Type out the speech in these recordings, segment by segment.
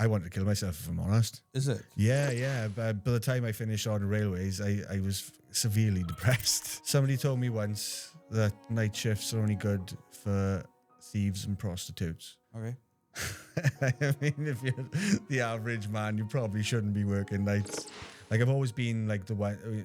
I wanted to kill myself, if I'm honest. Is it? Yeah. But by the time I finished on the railways, I was severely depressed. Somebody told me once that night shifts are only good for thieves and prostitutes. Okay. I mean, if you're the average man, you probably shouldn't be working nights. Like, I've always been like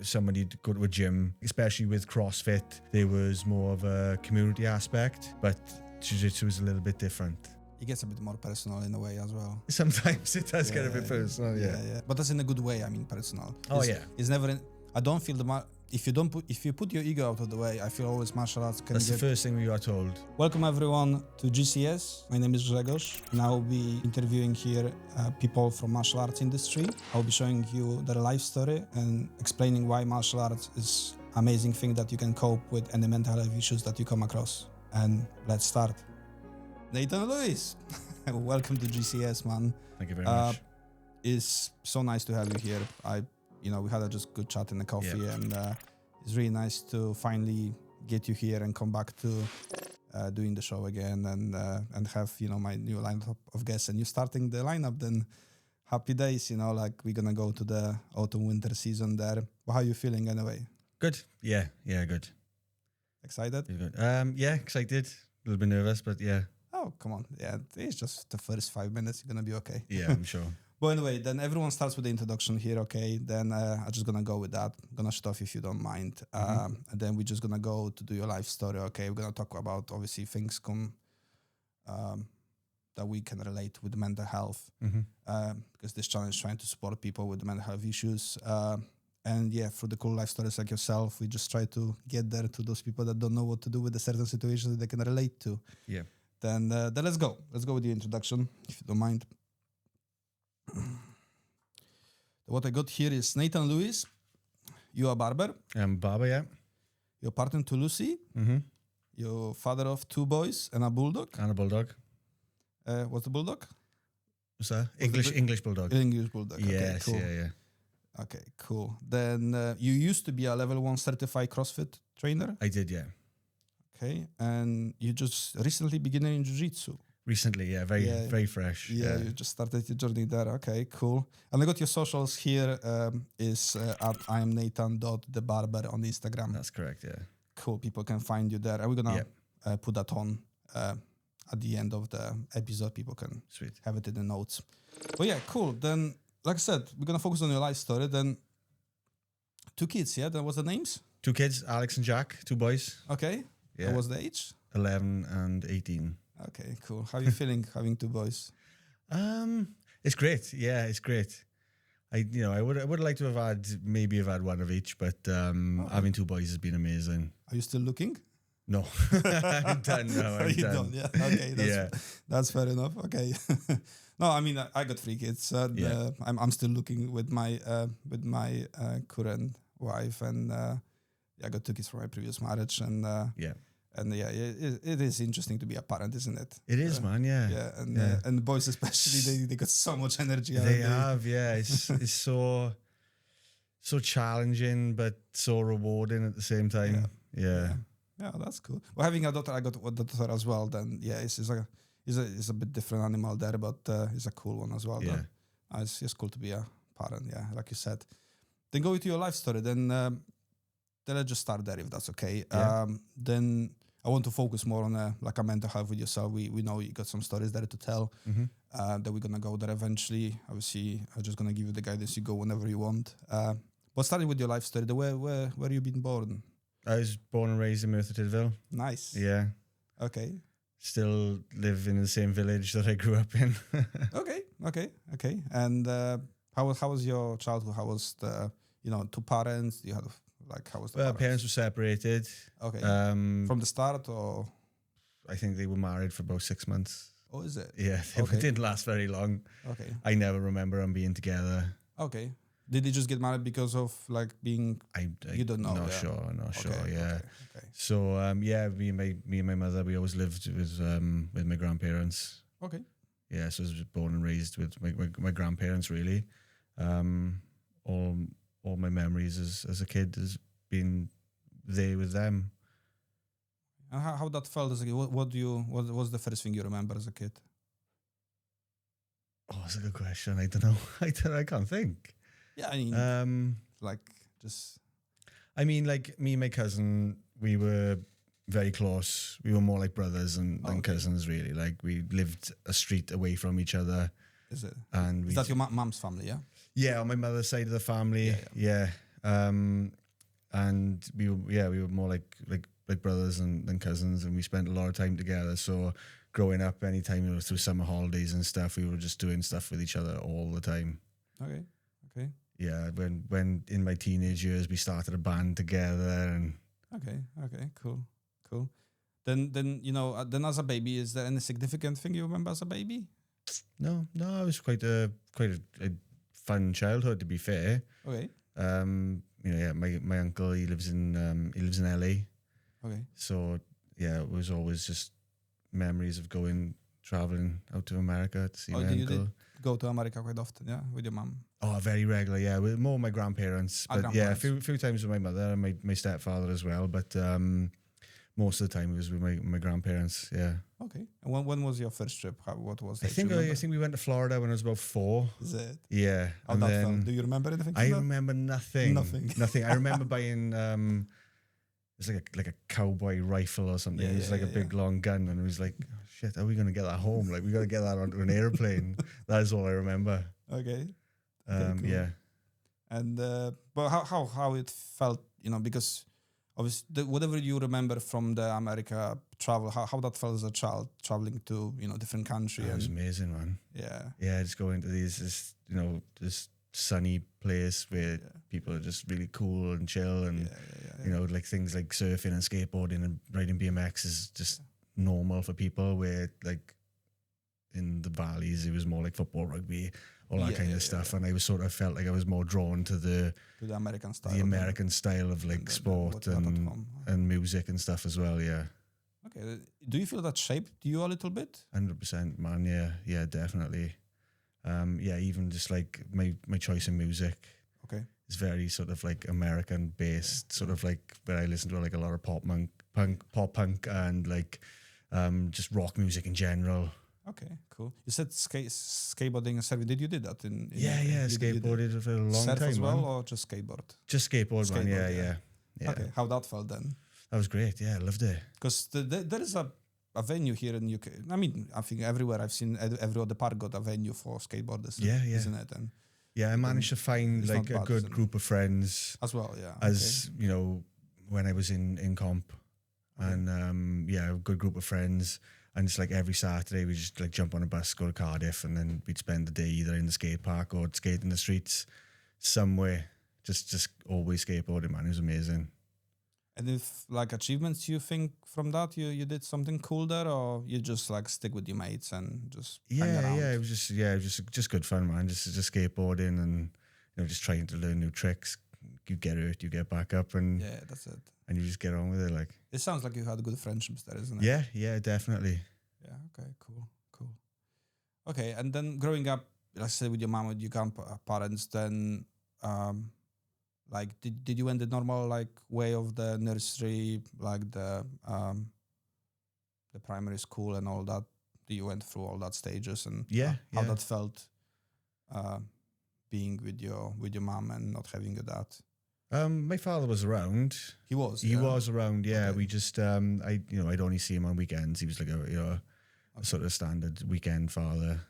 somebody to go to a gym, especially with CrossFit. There was more of a community aspect, but Jiu-Jitsu is a little bit different. It gets a bit more personal in a way as well. Sometimes it does get a bit personal, yeah. But that's in a good way. I mean, personal. It's never. I don't feel if you put your ego out of the way, I feel always martial arts can. That's the first thing we got told. Welcome everyone to GCS. My name is Grzegorz, and I will be interviewing here people from martial arts industry. I will be showing you their life story and explaining why martial arts is amazing thing that you can cope with any mental health issues that you come across. And let's start. Nathan Lewis, welcome to GCS, man. Thank you very much. It's so nice to have you here. We had a just good chat in the coffee, and it's really nice to finally get you here and come back to doing the show again and have my new lineup of guests and you starting the lineup. Then happy days, like we're gonna go to the autumn-winter season there. Well, how are you feeling anyway? Good. Yeah, good. Excited? Good. Yeah, excited. A little bit nervous, but yeah. Oh, come on. Yeah, it's just the first 5 minutes. You're going to be okay. Yeah, I'm sure. But anyway, then everyone starts with the introduction here, okay? Then I'm just going to go with that. I'm going to shut off if you don't mind. And then we're just going to go to do your life story, okay? We're going to talk about, obviously, things that we can relate with mental health. Because this channel is trying to support people with mental health issues. And yeah, through the cool life stories like yourself, we just try to get there to those people that don't know what to do with the certain situations that they can relate to. Yeah. Then let's go. Let's go with the introduction, if you don't mind. What I got here is Nathan Lewis. You are a barber. I'm a barber, yeah. You're partner to Lucy. You're father of 2 boys and a bulldog. And a bulldog. What's the bulldog? What's that? English bulldog. English bulldog. Yes, okay, cool. yeah. Okay, cool. Then you used to be a level 1 certified CrossFit trainer. I did, yeah. Okay, and you just recently began in Jiu-Jitsu. Recently, yeah, very fresh. Yeah, you just started your journey there. Okay, cool. And I got your socials here. Is at IamNathan.thebarber on Instagram. That's correct, yeah. Cool. People can find you there. And we're gonna put that on at the end of the episode. People can have it in the notes. But yeah, cool. Then, like I said, we're gonna focus on your life story. Then 2 kids, yeah. Then what's the names? 2 kids, Alex and Jack, 2 boys. Okay. Yeah. What was the age? 11 and 18. Okay, cool. How are you feeling having 2 boys? It's great. Yeah, it's great. I would like to have had one of each, but having 2 boys has been amazing. Are you still looking? No, I'm done. No, I'm done. Yeah. Okay. That's fair enough. Okay. No, I mean I got 3 kids. I'm still looking with my current wife, and I got 2 kids from my previous marriage, and it is interesting to be a parent, isn't it? It is, man. Yeah. Yeah, and the boys especially, they got so much energy. They have, yeah. It's so challenging, but so rewarding at the same time. Yeah, that's cool. Well, having a daughter, I got a daughter as well. Then it's a bit different animal there, but it's a cool one as well. Yeah, it's cool to be a parent. Yeah, like you said. Then go into your life story. Then let's just start there if that's okay. Yeah. Then I want to focus more on a mental health with yourself. We know you got some stories there to tell. That we're gonna go there eventually. Obviously, I'm just gonna give you the guidance. You go whenever you want. But starting with your life story, where you been born? I was born and raised in Merthyr Tydfil. Nice. Yeah. Okay. Still live in the same village that I grew up in. Okay. And how was your childhood? How was the 2 parents? You had how was the parents were separated. Okay. From the start, or? I think they were married for about 6 months. Oh, is it? Yeah, it didn't last very long. Okay. I never remember them being together. Okay. Did they just get married because of being? You don't know. Not sure. Yeah. Okay. So me and my mother, we always lived with my grandparents. Okay. Yeah, so I was born and raised with my grandparents. Really, all my memories as a kid has been there with them. And how that felt as a kid? What was the first thing you remember as a kid? Oh, that's a good question. I don't know. I can't think. Yeah, I mean, like just. I mean, like me and my cousin, we were very close. We were more like brothers than cousins, really. Like we lived a street away from each other. Is it? And is that your mom's family? Yeah. Yeah, on my mother's side of the family. Yeah. And we were more like brothers than cousins, and we spent a lot of time together. So growing up, anytime it was through summer holidays and stuff, we were just doing stuff with each other all the time. Okay. Yeah, when in my teenage years we started a band together, and okay, cool. Then then as a baby, is there any significant thing you remember as a baby? No, it was quite a fun childhood, to be fair. Okay. My uncle, he lives in LA. Okay. So yeah, it was always just memories of traveling out to America to see my uncle. You did go to America quite often, yeah, with your mum? Oh, very regular, yeah. With more my grandparents, but yeah, a few times with my mother and my stepfather as well. But most of the time it was with my grandparents. Yeah. Okay. And when was your first trip? What was that? I think we went to Florida when I was about 4. Is it? Yeah. How that felt? Do you remember anything? I remember nothing. Nothing. I remember buying it's like a cowboy rifle or something. It was like a big long gun, and it was like, oh, shit, how are we gonna get that home? Like we gotta get that onto an airplane. That is all I remember. Okay. Cool. Yeah. And but how it felt, because obviously whatever you remember from the America travel, how that felt as a child traveling to different country. It was amazing, man. Yeah, just going to this sunny place where people are just really cool and chill, and like things like surfing and skateboarding and riding BMX is just normal for people, where like in the valleys it was more like football, rugby, all that kind of stuff. And I was sort of felt like I was more drawn to the American style. The American style of like sport and music and stuff as well, yeah. Okay. Do you feel that shaped you a little bit? 100%, man, yeah, definitely. Even just like my choice in music. Okay. Is very sort of like American based, sort of like where I listen to like a lot of pop punk and like just rock music in general. Okay, cool. You said skateboarding and surfing. Did you do that in skateboarded for a long surf time, as well, man. or just skateboard? Just skateboard, man. Yeah. Okay, how that felt then? That was great. Yeah, I loved it. Because there is a venue here in UK. I mean, I think everywhere I've seen every other park got a venue for skateboarders. Yeah. Isn't it? And I managed to find like a good group of friends as well. Yeah. As when I was in comp, and a good group of friends. And it's like every Saturday we just like jump on a bus, go to Cardiff, and then we'd spend the day either in the skate park or skate in the streets somewhere. Just always skateboarding, man. It was amazing. And if like achievements you think from that, you did something cool there, or you just like stick with your mates and just hang around? It was just good fun, man. Just skateboarding and just trying to learn new tricks. You get hurt, you get back up, and that's it. And you just get on with it. Like it sounds like you had good friendships there, isn't it? Yeah, definitely. Yeah. Okay. Cool. Okay, and then growing up, let's say with your mom, with your grandparents, then like did you went the normal like way of the nursery, like the primary school and all that? You went through all that stages, and how that felt being with your mom and not having your dad? My father was around. He was around. Yeah, okay. We just I'd only see him on weekends. He was like a sort of standard weekend father.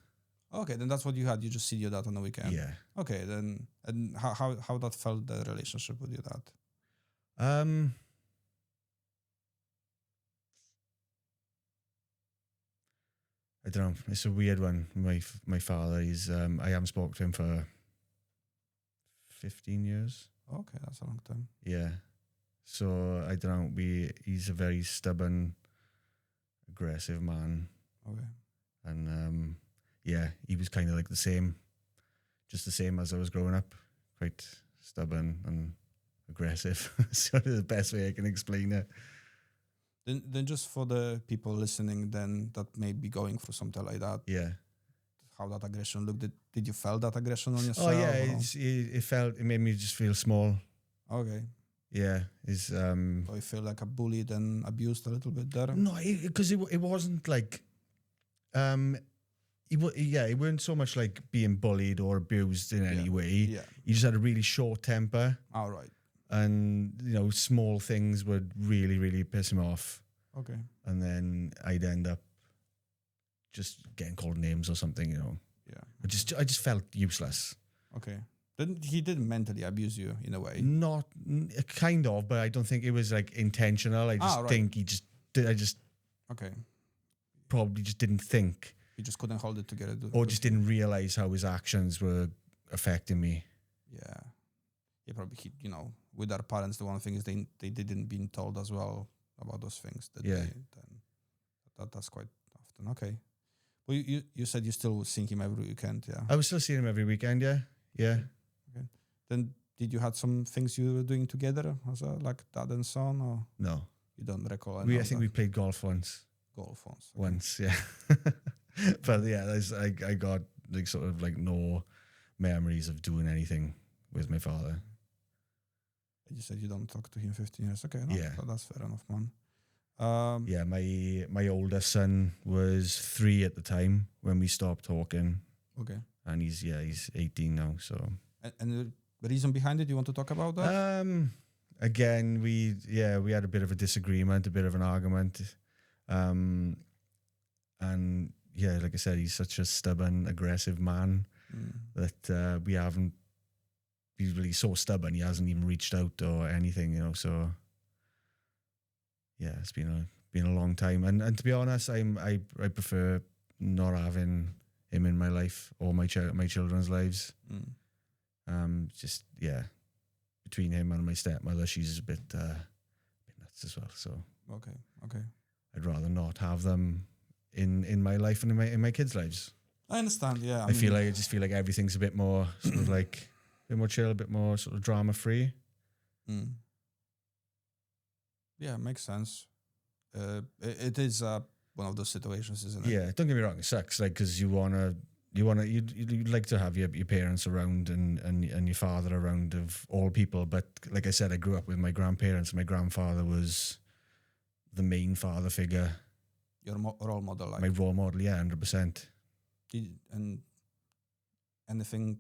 Okay, then that's what you had. You just see your dad on the weekend. Yeah. Okay, then and how that felt, the relationship with your dad? I don't know. It's a weird one. My father, he's I haven't spoken to him for 15 years. Okay, that's a long time. Yeah. So I don't know. He's a very stubborn, aggressive man. Okay. And he was kind of like the same as I was growing up. Quite stubborn and aggressive. Sort of the best way I can explain it. Then just for the people listening, then that may be going through something like that. Yeah. How that aggression looked? Did you feel that aggression on yourself? Oh yeah, it made me just feel small. Okay. Yeah, So you feel like bullied and abused a little bit there? No, because it wasn't like, he weren't so much like being bullied or abused in any way. Yeah. He just had a really short temper. All right. And, small things would really, really piss him off. Okay. And then I'd end up just getting called names or something, Yeah. I just felt useless. Okay. He didn't mentally abuse you in a way? Not kind of, but I don't think it was like intentional. I just think he just did. I just okay. Probably just didn't think. He just couldn't hold it together. Or just didn't realize how his actions were affecting me. Yeah. Yeah, probably, with our parents, the one thing is they didn't been told as well about those things. That's quite often. Okay. Well, you said you still seeing him every weekend, yeah? I was still seeing him every weekend, yeah. Yeah. Okay. Then did you had some things you were doing together as like dad and son, or? No. You don't recall? I think we played golf once. Golf once. Okay. Once, yeah. But yeah, I got like sort of like no memories of doing anything with my father. You said you don't talk to him 15 years. Okay, no, yeah. That's fair enough, man. Yeah, my oldest son was 3 at the time when we stopped talking. Okay. And he's 18 now, so. And the reason behind it, you want to talk about that? Again, we had a bit of a disagreement, a bit of an argument. And yeah, like I said, he's such a stubborn, aggressive man that he's really so stubborn. He hasn't even reached out or anything, so yeah, it's been a long time. And to be honest, I prefer not having him in my life or my children's lives. Just between him and my stepmother, she's a bit nuts as well. So okay. I'd rather not have them in my life and in my kids' lives. I understand. Yeah, I just feel like everything's a bit more sort of like a bit more chill, a bit more sort of drama free. Yeah, makes sense. It is one of those situations, isn't it? Yeah, don't get me wrong, it sucks. Like, because you'd like to have your parents around and your father around of all people. But like I said, I grew up with my grandparents. My grandfather was the main father figure. Your role model, like my role model, yeah, 100%. And anything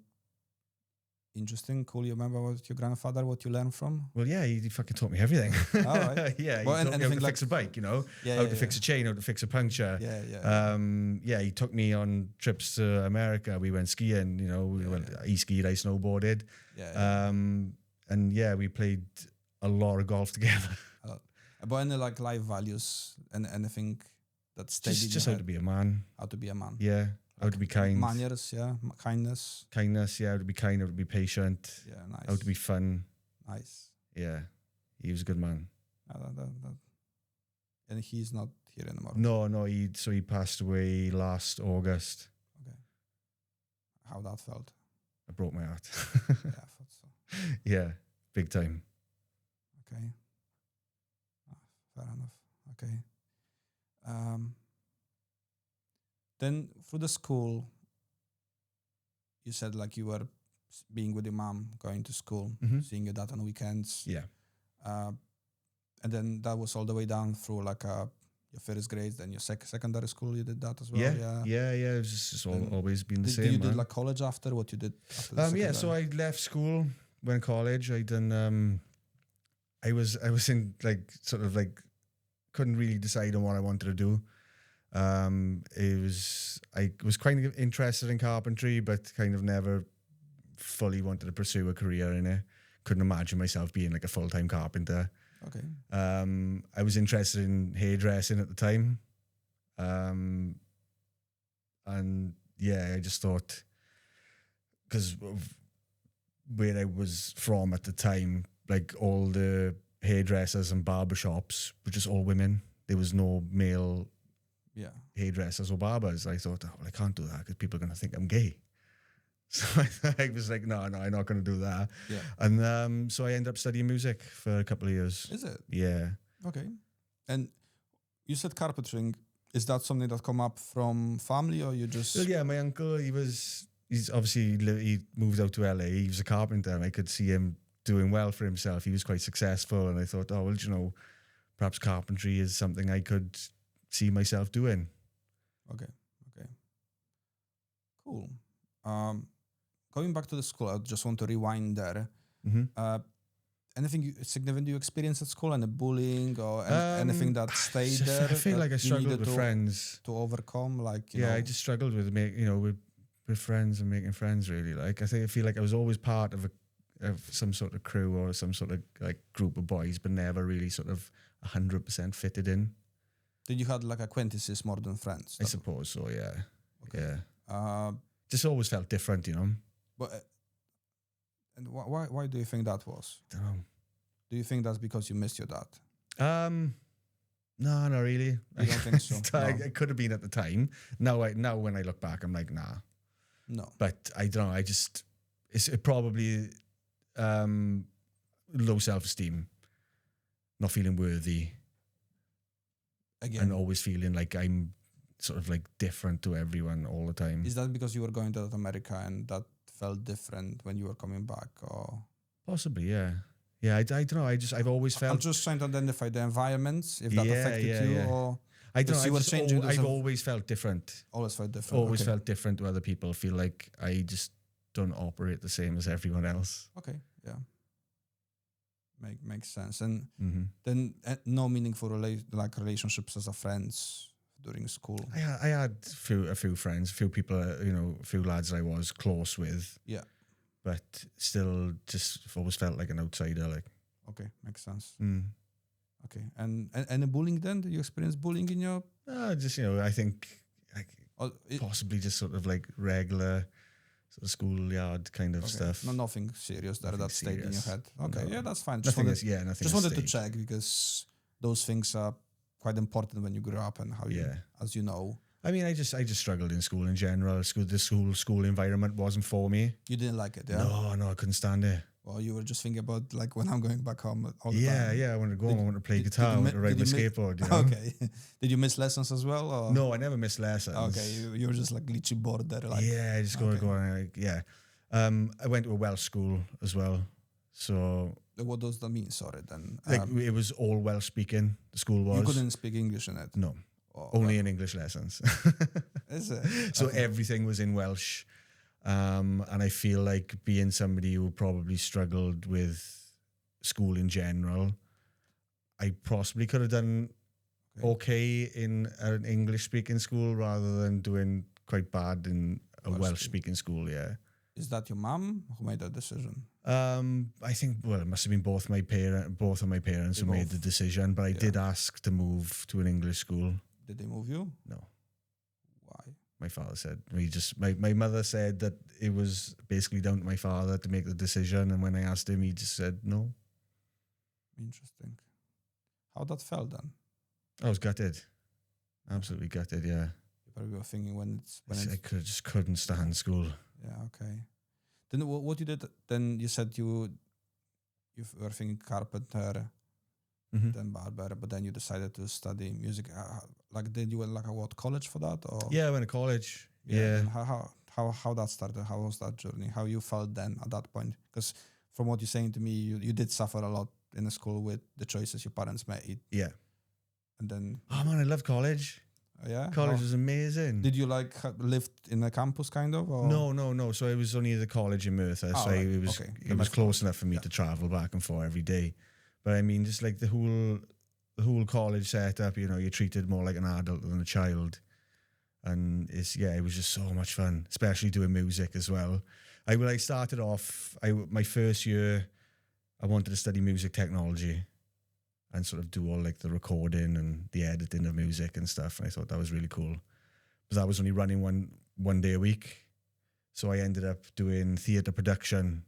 interesting, cool you remember about your grandfather, what you learned from? Well, yeah, he fucking taught me everything. All right. Yeah, he taught me how to fix a bike, how to fix a chain, how to fix a puncture. Yeah. He took me on trips to America. We went skiing, he skied, I snowboarded. And yeah, we played a lot of golf together. But any like life values and anything that stayed just how to be a man. How to be a man. Yeah. How to be kind. Manners, yeah. Kindness. Kindness, yeah. How to be kind, how to be patient. Yeah, nice. How to be fun. Nice. Yeah. He was a good man. And he's not here anymore. No. He passed away last August. Okay. How that felt? I broke my heart. Yeah, I thought so. Yeah, big time. Okay. Fair enough. Okay. Then through the school, you said like you were being with your mom, going to school, seeing your dad on weekends. Yeah. And then that was all the way down through like your first grades, then your secondary school, you did that as well. Yeah. It was just always been the same. Did you did like college after what you did? After yeah. So I left school, went to college. I done. I was in like sort of like couldn't really decide on what I wanted to do. I was kind of interested in carpentry, but kind of never fully wanted to pursue a career in it. Couldn't imagine myself being like a full-time carpenter. Okay. I was interested in hairdressing at the time. And yeah, I just thought, because where I was from at the time, like all the hairdressers and barbershops were just all women. There was no male hairdressers or barbers. I thought, I can't do that because people are going to think I'm gay. So I was like, no, I'm not going to do that. Yeah. And so I ended up studying music for a couple of years. Is it? Yeah. Okay. And you said carpentering. Is that something that come up from family or you just... Well, yeah, my uncle, he's obviously, he moved out to LA. He was a carpenter and I could see him doing well for himself. He was quite successful. And I thought, perhaps carpentry is something I could see myself doing. Okay. Cool. Going back to the school, I just want to rewind there. Mm-hmm. Anything significant you experienced at school? Any bullying or anything that stayed there? I feel like I struggled with friends to overcome. Like I just struggled with with friends and making friends. Really, like I feel like I was always part of some sort of crew or some sort of like group of boys, but never really sort of 100% fitted in. Did you have like acquaintances more than friends? I suppose so. Yeah. Okay. Yeah. Just always felt different, But and why do you think that was? I don't know. Do you think that's because you missed your dad? No, not really. I don't think so. No. It could have been at the time. Now when I look back, I'm like, nah. No. But I don't know. It's probably low self-esteem, not feeling worthy, Again, and always feeling like I'm sort of like different to everyone all the time. Is that because you were going to America and that felt different when you were coming back, or possibly? Yeah. I don't know. I've always felt. I'm just trying to identify the environments, if that affected you, or I don't know. I've always always felt different. Always felt different. Always felt different to other people. Feel like I just don't operate the same as everyone else. Okay, yeah, makes sense. And then no meaningful relationships as a friends during school. I had a few friends, a few people, a few lads I was close with. Yeah. But still, just always felt like an outsider. Like, okay, makes sense. Mm. Okay, and the bullying then? Did you experience bullying in your? Just I think possibly just sort of like regular sort of schoolyard kind of stuff. No, nothing serious that stayed in your head. Okay, no. Yeah, that's fine. Nothing just wanted to check because those things are quite important when you grow up and how you, as you know. I mean, I just struggled in school in general. The school environment wasn't for me. You didn't like it, yeah? No, I couldn't stand it. Well, you were just thinking about like when I'm going back home all the time. Yeah. I wanted to go home. I wanted to play guitar. I wanted to ride my skateboard. Okay. Did you miss lessons as well? Or? No, I never missed lessons. Okay, you were just like literally bored there. Like, I just go on. I went to a Welsh school as well. So what does that mean? Sorry, then. It was all Welsh speaking. The school was. You couldn't speak English in it. No. Only in English lessons. Is it? So everything was in Welsh. And I feel like being somebody who probably struggled with school in general, I possibly could have done okay in an English-speaking school rather than doing quite bad in a Welsh-speaking school, yeah. Is that your mum who made that decision? I think, it must have been both of my parents who made the decision, but I did ask to move to an English school. Did they move you? No. Why? My father said, my mother said that it was basically down to my father to make the decision. And when I asked him, he just said no. Interesting. How that felt then? I was gutted. Absolutely gutted, yeah. You probably were thinking when I just couldn't stand school. Yeah, okay. Then what you did, then you said you were thinking carpenter, then barber, but then you decided to study music. Did you went what college for that? Or? Yeah, I went to college. Yeah. And how that started? How was that journey? How you felt then at that point? Because from what you're saying to me, you did suffer a lot in the school with the choices your parents made. Yeah. And then... Oh, man, I love college. Yeah? College was amazing. Did you lived in a campus kind of? Or? No. So it was only the college in Merthyr. So it was close enough for me to travel back and forth every day. But I mean, just like the whole college setup, you're treated more like an adult than a child. And it was just so much fun, especially doing music as well. I started off, my first year, I wanted to study music technology and sort of do all like the recording and the editing of music and stuff. And I thought that was really cool. But I was only running one day a week. So I ended up doing theatre production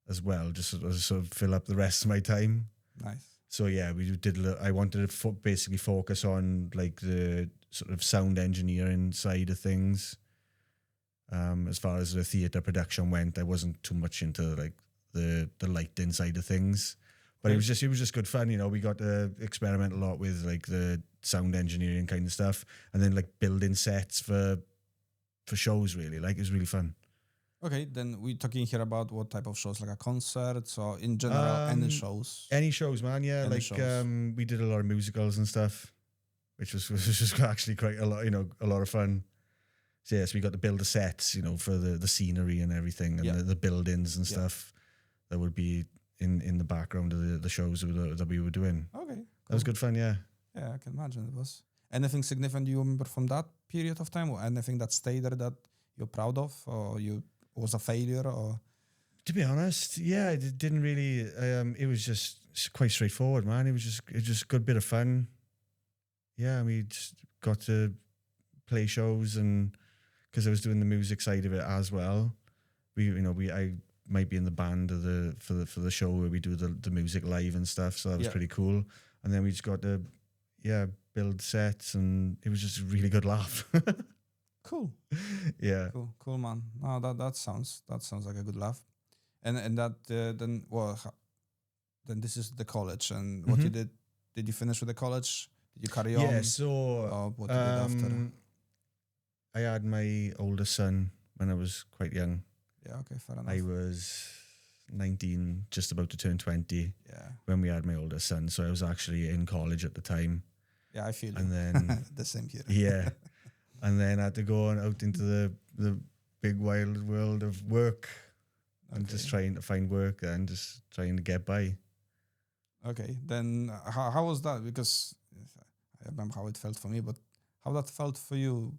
as well, just to sort of fill up the rest of my time. Nice. So I wanted to basically focus on like the sort of sound engineering side of things. As far as the theatre production went, I wasn't too much into like the lighting side of things. But it was just good fun, We got to experiment a lot with like the sound engineering kind of stuff, and then like building sets for shows. Really, like it was really fun. Okay, then we're talking here about what type of shows, like a concerts or in general any shows. Any shows, man. Yeah, we did a lot of musicals and stuff, which was actually quite a lot, a lot of fun. So yes, we got to build the sets, for the scenery and everything, and the buildings and stuff that would be in the background of the shows that we were doing. Okay, cool. That was good fun, yeah. Yeah, I can imagine it was. Anything significant you remember from that period of time, or anything that stayed there that you're proud of, or you was a failure, or? To be honest, yeah, it didn't really. It was just quite straightforward, man. It was just a good bit of fun. Yeah, we just got to play shows, and because I was doing the music side of it as well, I might be in the band for the show where we do the music live and stuff. So that was pretty cool. And then we just got to build sets, and it was just a really good laugh. Cool. Yeah. Cool, man. No, that sounds like a good laugh. And that then this is the college, and what you did you finish with the college? Did you carry on? Yeah, so what you did after? I had my oldest son when I was quite young. Yeah, okay, fair enough. I was 19, just about to turn 20 when we had my oldest son. So I was actually in college at the time. Yeah, I feel and you. then the same here. Yeah. And then I had to go out into the big wild world of work and just trying to find work and just trying to get by. Okay, then how was that? Because I remember how it felt for me, but how that felt for you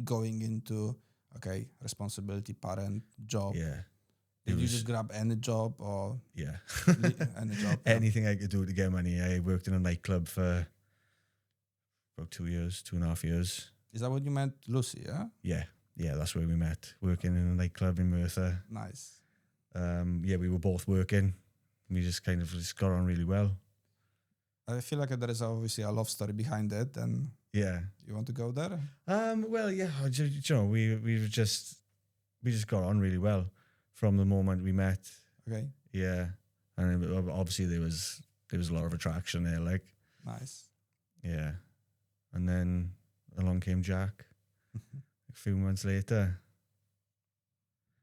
going into, responsibility, parent, job? Yeah. Did you just grab any job or? Yeah. Any job? Anything I could do to get money. I worked in a nightclub for about 2.5 years. Is that what you meant, Lucy, yeah? Yeah, that's where we met, working in a nightclub in Merthyr. Nice. We were both working. We just kind of got on really well. I feel like there is obviously a love story behind it, and you want to go there? Well, yeah, we just got on really well from the moment we met. Okay. Yeah, and obviously there was a lot of attraction there, like. Nice. Yeah, and then along came Jack a few months later.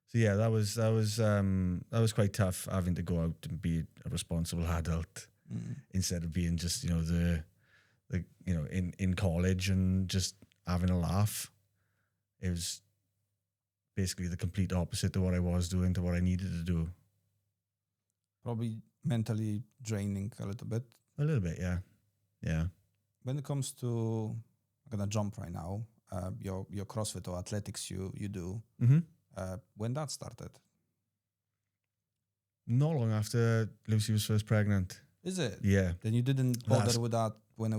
So yeah, that was quite tough, having to go out and be a responsible adult instead of being just in college and just having a laugh. It was basically the complete opposite to what I was doing, to what I needed to do. Probably mentally draining a little bit. A little bit, yeah. When it comes to, I'm gonna jump right now, your CrossFit or athletics you do. When that started? Not long after Lucy was first pregnant. Is it? Yeah. Then you didn't bother with that when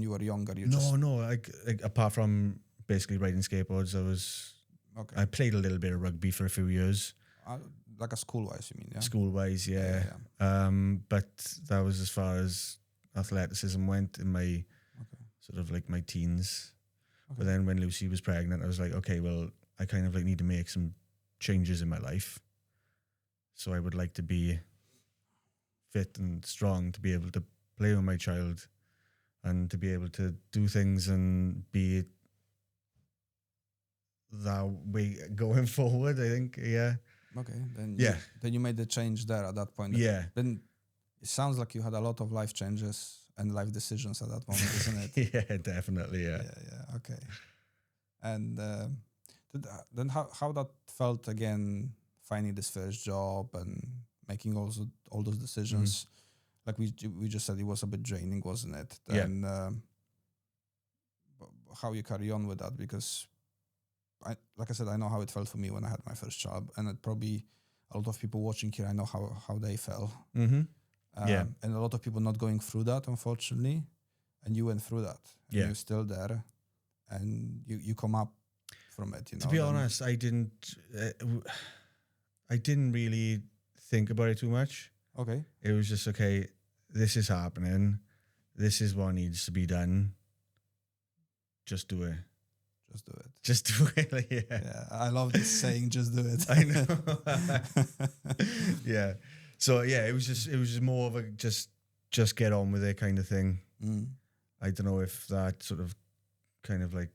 you were younger? No. Like apart from basically riding skateboards, I played a little bit of rugby for a few years. Like a school-wise, you mean? Yeah. School-wise, yeah. But that was as far as athleticism went in my sort of like my teens. But then when Lucy was pregnant, I was like, okay, well, I kind of like need to make some changes in my life. So I would like to be fit and strong to be able to play with my child and to be able to do things and be that way going forward, I think. Yeah. Okay. Then you made the change there at that point. Yeah. Then it sounds like you had a lot of life changes and life decisions at that moment, isn't it? Yeah, definitely. Yeah. Yeah. Okay. And then how that felt again, finding this first job and making all those decisions. Like we just said, it was a bit draining, wasn't it? Then how you carry on with that? Because like I said, I know how it felt for me when I had my first job, and it probably a lot of people watching here, I know how they felt. And a lot of people not going through that, unfortunately, and you went through that. And you're still there, and you come up from it. To be honest, I didn't really think about it too much. Okay. It was just, okay, this is happening. This is what needs to be done. Just do it. Just do it. Yeah, I love this saying, just do it. I know. Yeah. So yeah, it was just more of a just get on with it kind of thing. I don't know if that sort of kind of like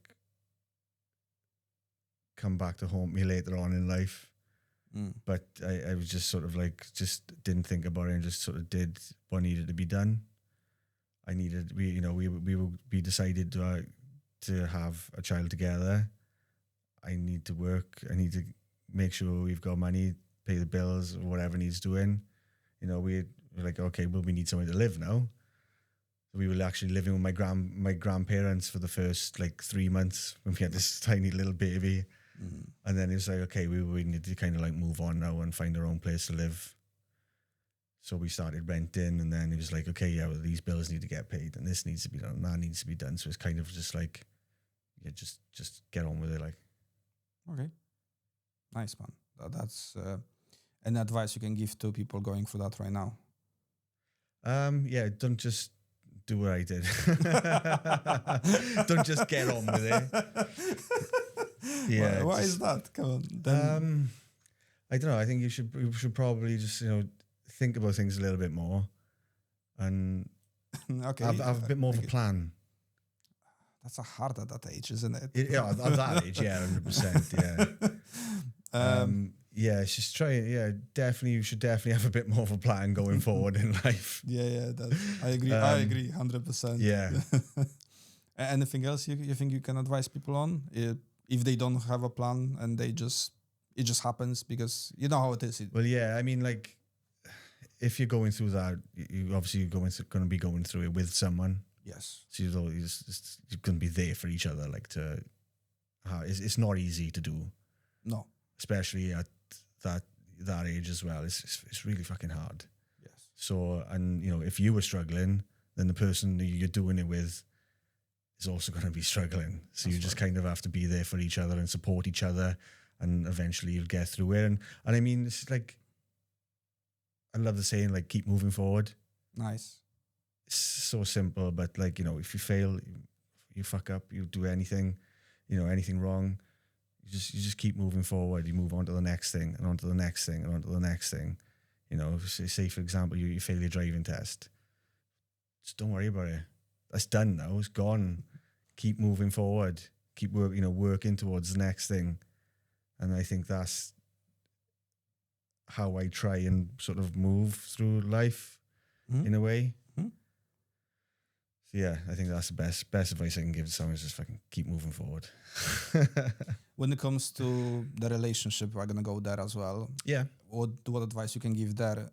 come back to haunt me later on in life. But I was just sort of like, just didn't think about it and just sort of did what needed to be done. We decided to have a child together. I need to work. I need to make sure we've got money, pay the bills, or whatever needs doing. You know, we're like, okay, well, we need somewhere to live now. So we were actually living with my grandparents for the first like 3 months when we had this tiny little baby. And then it was like, okay, we need to kind of like move on now and find our own place to live. So we started renting, and then it was like, okay, yeah, well, these bills need to get paid, and this needs to be done, and that needs to be done. So it's kind of just like, yeah, just get on with it. Like, Okay, nice, man. That's an advice you can give to people going through that right now. Yeah, don't just do what I did. Don't just get on with it. Yeah. Why is that? Come on. Then I don't know. I think you should probably just, you know, think about things a little bit more, and okay, have a bit more of a plan. That's hard at that age, isn't it? Yeah, at that age, yeah, 100%, yeah. Yeah, it's just try. Yeah, definitely. You should definitely have a bit more of a plan going forward in life. Yeah. I agree. I agree, 100%. Yeah. Anything else you think you can advise people on if they don't have a plan and it just happens, because you know how it is. Well, yeah. I mean, like, if you're going through that, you obviously going to be going through it with someone. Yes. So you're going to be there for each other. Like, it's not easy to do. No. Especially at that age as well. It's really fucking hard. Yes. So, and you know, if you were struggling, then the person that you're doing it with is also going to be struggling. So you just kind of have to be there for each other and support each other, and eventually you'll get through it. And I mean, it's like, I love the saying, like, keep moving forward. Nice. It's so simple, but like, you know, if you fail, you fuck up, you do anything, you know, anything wrong, you just keep moving forward. You move on to the next thing, and on to the next thing, and on to the next thing. You know, say for example, you fail your driving test. Just don't worry about it. That's done now. It's gone. Keep moving forward. Keep working towards the next thing. And I think that's how I try and sort of move through life in a way. So yeah, I think that's the best advice I can give to someone, is just fucking keep moving forward. When it comes to the relationship, we're gonna go there as well. Yeah. What advice you can give there?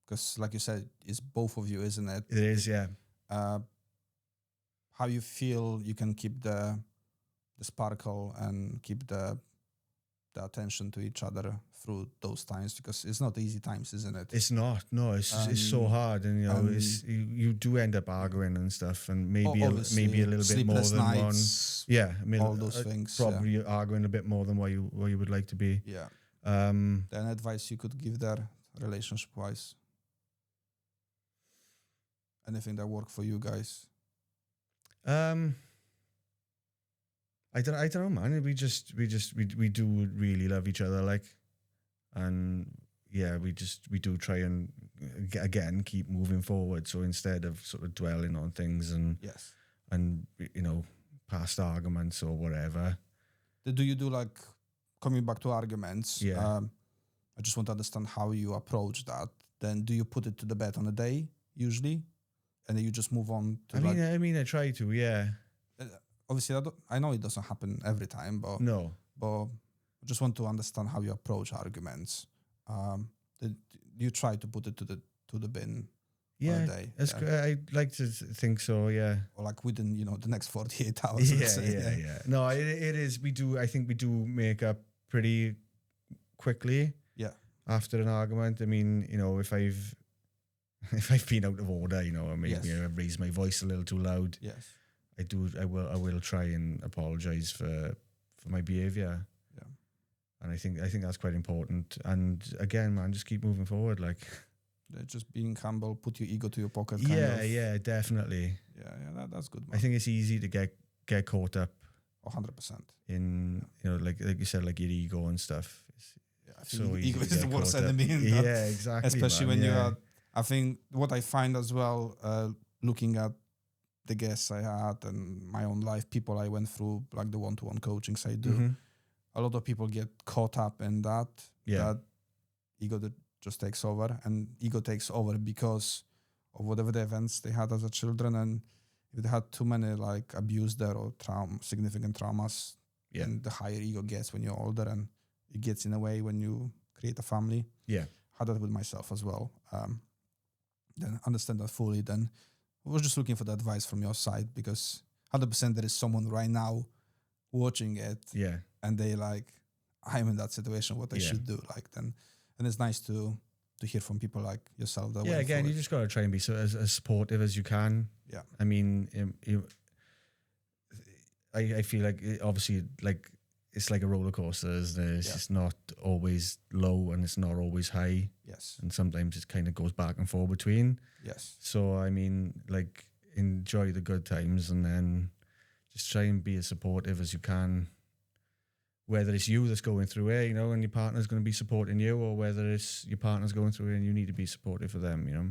Because like you said, it's both of you, isn't it? It is, yeah. How you feel you can keep the sparkle and keep the attention to each other through those times, because it's not easy times, isn't it? It's not. No, it's so hard, and you know, you do end up arguing and stuff, and maybe a little bit more than nights, one. Yeah, I mean, all those things. Probably arguing a bit more than what you would like to be. Yeah. Then advice you could give there, relationship wise. Anything that worked for you guys? I don't know, man. We do really love each other, like, and yeah, we do try and again keep moving forward. So instead of sort of dwelling on things and you know, past arguments or whatever. Do you do, like, coming back to arguments? Yeah. I just want to understand how you approach that. Then do you put it to the bed on a day usually, and then you just move on to? I mean, I try to, yeah. Obviously, I know it doesn't happen every time, but I just want to understand how you approach arguments. Do you try to put it to the bin? Yeah, on a day? I like to think so. Yeah, or like within the next 48 hours. Yeah. No, it is. I think we do make up pretty quickly. Yeah. After an argument, I mean, you know, if I've been out of order, you know, or maybe I raised my voice a little too loud. Yes. I will try and apologize for my behavior. Yeah. And I think that's quite important. And again, man, just keep moving forward. Like, just being humble, put your ego to your pocket. Yeah, definitely. Yeah, that's good, man. I think it's easy to get caught up. 100%. In, you know, like you said, like your ego and stuff. I think ego is the worst enemy in that. Yeah, exactly. Especially when you are. I think what I find as well, looking at the guests I had and my own life, people I went through, like the one-to-one coachings I do, a lot of people get caught up in that. That ego that just takes over, and ego takes over because of whatever the events they had as a children, and if they had too many like abuse there or significant traumas, Yeah. And the higher ego gets when you're older, and it gets in a way when you create a family. Yeah. Had that with myself as well. Then understand that fully. Then I was just looking for the advice from your side, because 100% there is someone right now watching it, Yeah. and they like, I'm in that situation, what I should do. Like then, and it's nice to hear from people like yourself. That Yeah. Again, you just got to try and be as supportive as you can. Yeah. I mean, I feel like obviously like it's like a roller coaster, isn't it? It's just not always low and it's not always high. Yes. And sometimes it kind of goes back and forth between. Yes. So, I mean, like, enjoy the good times and then just try and be as supportive as you can. Whether it's you that's going through it, you know, and your partner's going to be supporting you, or whether it's your partner's going through it and you need to be supportive for them, you know.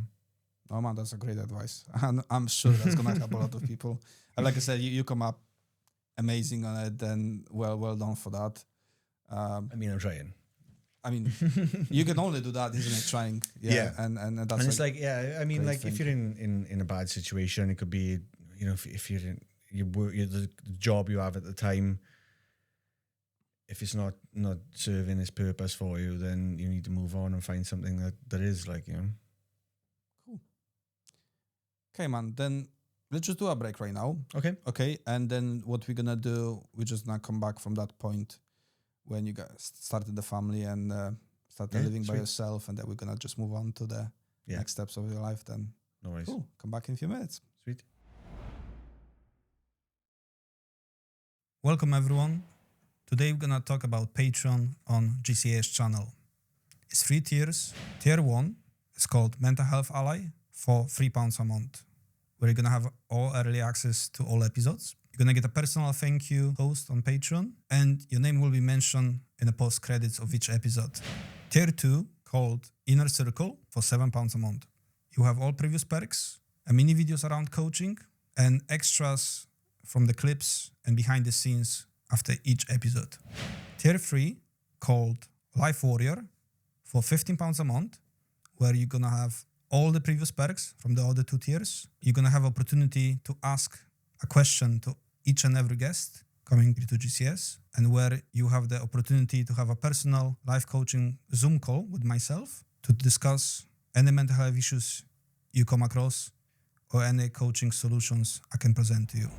Oh man, that's a great advice. And I'm sure that's going to help a lot of people. And like I said, you come up amazing on it, and well done for that. I mean, I'm trying. I mean, you can only do that, isn't it? Trying. Yeah. And that's and it's like, yeah, I mean, like thing. if you're in a bad situation, it could be, you know, if you're in your work, the job you have at the time, if it's not serving its purpose for you, then you need to move on and find something that is, like, you know. Cool. Okay, man. Then let's just do a break right now. Okay. And then what we're gonna do, we're just gonna come back from that point when you guys started the family and started living by yourself, and then we're gonna just move on to the next steps of your life. Then no worries. Cool. Come back in a few minutes. Sweet. Welcome everyone. Today we're gonna talk about Patreon on GCS channel. It's 3 tiers. Tier 1 is called Mental Health Ally for £3 a month, where you're gonna have all early access to all episodes. You're gonna get a personal thank you post on Patreon, and your name will be mentioned in the post credits of each episode. Tier 2, called Inner Circle, for £7 a month. You have all previous perks, mini videos around coaching, and extras from the clips and behind the scenes after each episode. Tier 3, called Life Warrior, for £15 a month, where you're gonna have all the previous perks from the other 2 tiers. You're gonna have opportunity to ask a question to each and every guest coming to GCS, and where you have the opportunity to have a personal life coaching Zoom call with myself to discuss any mental health issues you come across or any coaching solutions I can present to you.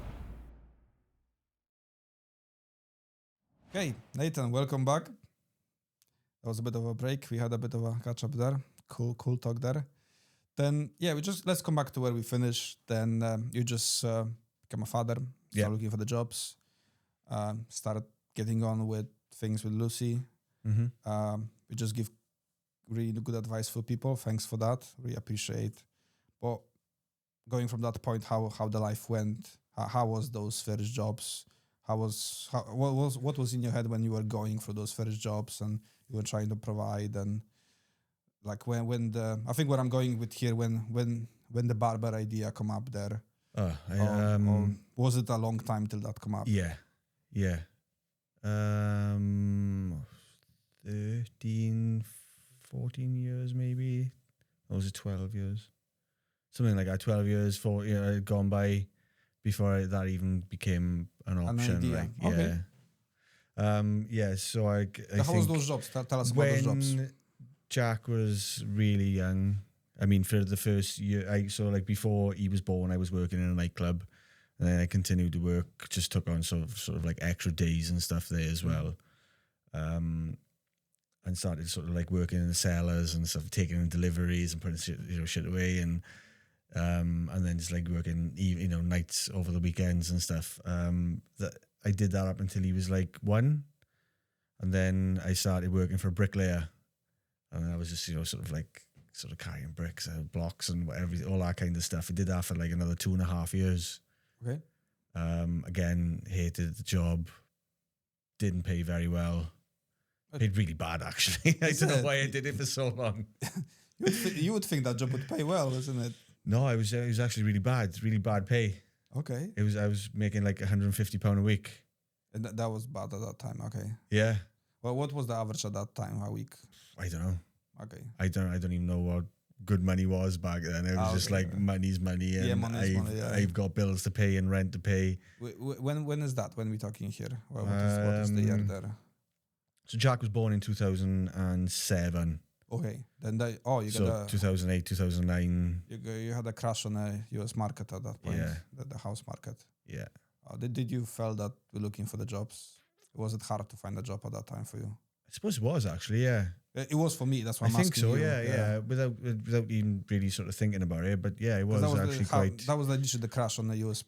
Okay, Nathan, welcome back. That was a bit of a break. We had a bit of a catch up there. Cool talk there. Then, let's come back to where we finished. Then you just become a father, start looking for the jobs, start getting on with things with Lucy. Mm-hmm. We just give really good advice for people. Thanks for that. Really appreciate. But going from that point, how the life went, how was those first jobs? What was in your head when you were going for those first jobs and you were trying to provide, and like when I think where I'm going with here, when the barber idea come up there, or was it a long time till that come up? Yeah. 13, 14 years maybe. Or was it 12 years? Something like that. 12 years, had gone by before that even became an option. Idea. Like, okay. So I how think was those jobs? Tell us about those jobs. When Jack was really young, I mean, for the first year, before he was born, I was working in a nightclub, and then I continued to work, just took on sort of like extra days and stuff there as well. And started sort of like working in the cellars and stuff, taking in deliveries and putting shit away, and then just like working, nights over the weekends and stuff. That I did that up until he was like 1, and then I started working for a bricklayer, and I was just sort of carrying bricks and blocks and whatever, all that kind of stuff. I did that for like another 2.5 years. Okay. Again, hated the job, didn't pay very well. Paid really bad, actually. I don't know why I did it for so long. You would think that job would pay well, isn't it? No, it was actually really bad pay. Okay. I was making like £150 a week. And that was bad at that time. Okay. Yeah. Well, what was the average at that time a week? I don't know. Okay. I don't even know good money was back then. It was just like money's money, and money's money, I've got bills to pay and rent to pay. When is that? When we're talking here? What is the year there? So Jack was born in 2007. Okay, then you so got 2008, 2009. You had a crash on the US market at that point. Yeah, the house market. Yeah. Did you feel that we're looking for the jobs? Was it hard to find a job at that time for you? I suppose it was actually. Yeah. It was for me. That's why I'm asking asking you. I think so. Yeah. Without even really sort of thinking about it, but yeah, it was actually quite. That was literally the crash on the US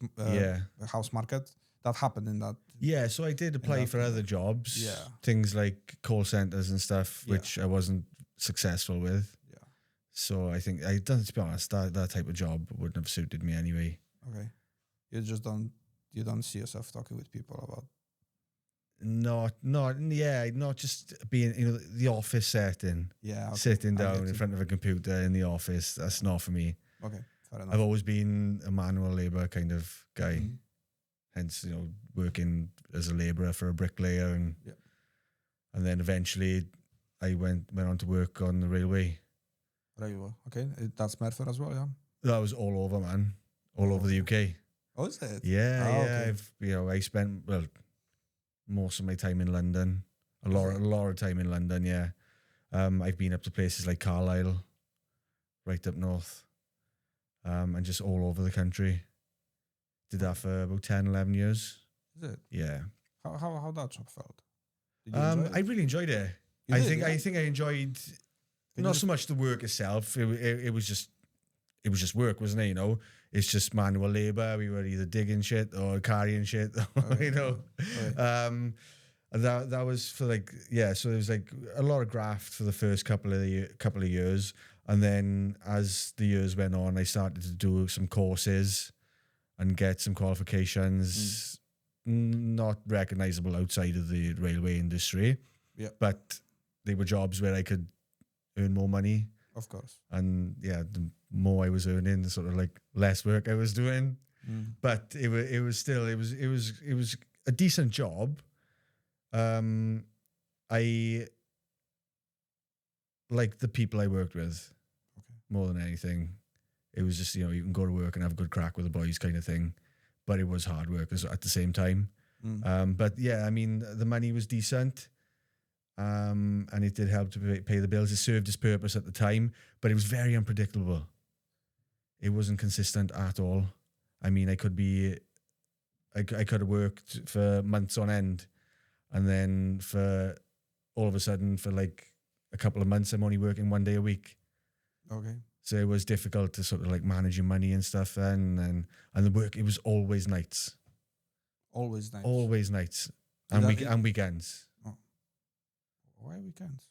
house market. That happened in that. Yeah, so I did apply for other jobs. Yeah. Things like call centers and stuff, which I wasn't successful with. Yeah. So I think to be honest, that type of job wouldn't have suited me anyway. Okay. You don't see yourself talking with people about. Not just being the office setting. Yeah. Okay. Sitting down in front of a computer in the office. That's not for me. Okay. Fair enough. I've always been a manual labor kind of guy. Mm-hmm. Hence, working as a labourer for a bricklayer, and then eventually I went on to work on the railway. Railway, okay, that's Merthyr as well, yeah. That was all over, man, all over the UK. Oh, is it? Yeah. Okay. I spent most of my time in London, a lot of time in London. Yeah, I've been up to places like Carlisle, right up north, and just all over the country. Did that for about 10, 11 years. Is it? Yeah. How that job felt? Did you enjoy it? I really enjoyed it. I think I enjoyed not so much the work itself. It was just work, wasn't it? It's just manual labor. We were either digging shit or carrying shit, Okay. And that was for so there was a lot of graft for the first couple of years, and then as the years went on, I started to do some courses and get some qualifications, not recognizable outside of the railway industry. Yeah. But they were jobs where I could earn more money. Of course. And the more I was earning, the sort of less work I was doing. But it was still a decent job. I liked the people I worked with more than anything. It was just, you can go to work and have a good crack with the boys kind of thing. But it was hard work at the same time. But yeah, I mean, the money was decent. And it did help to pay the bills. It served its purpose at the time, but it was very unpredictable. It wasn't consistent at all. I mean, I could have worked for months on end, and then all of a sudden for a couple of months, I'm only working 1 day a week. Okay. So it was difficult to sort of manage your money and stuff and the work, it was always nights. Always nights? Always nights. And weekends. Oh. Why weekends?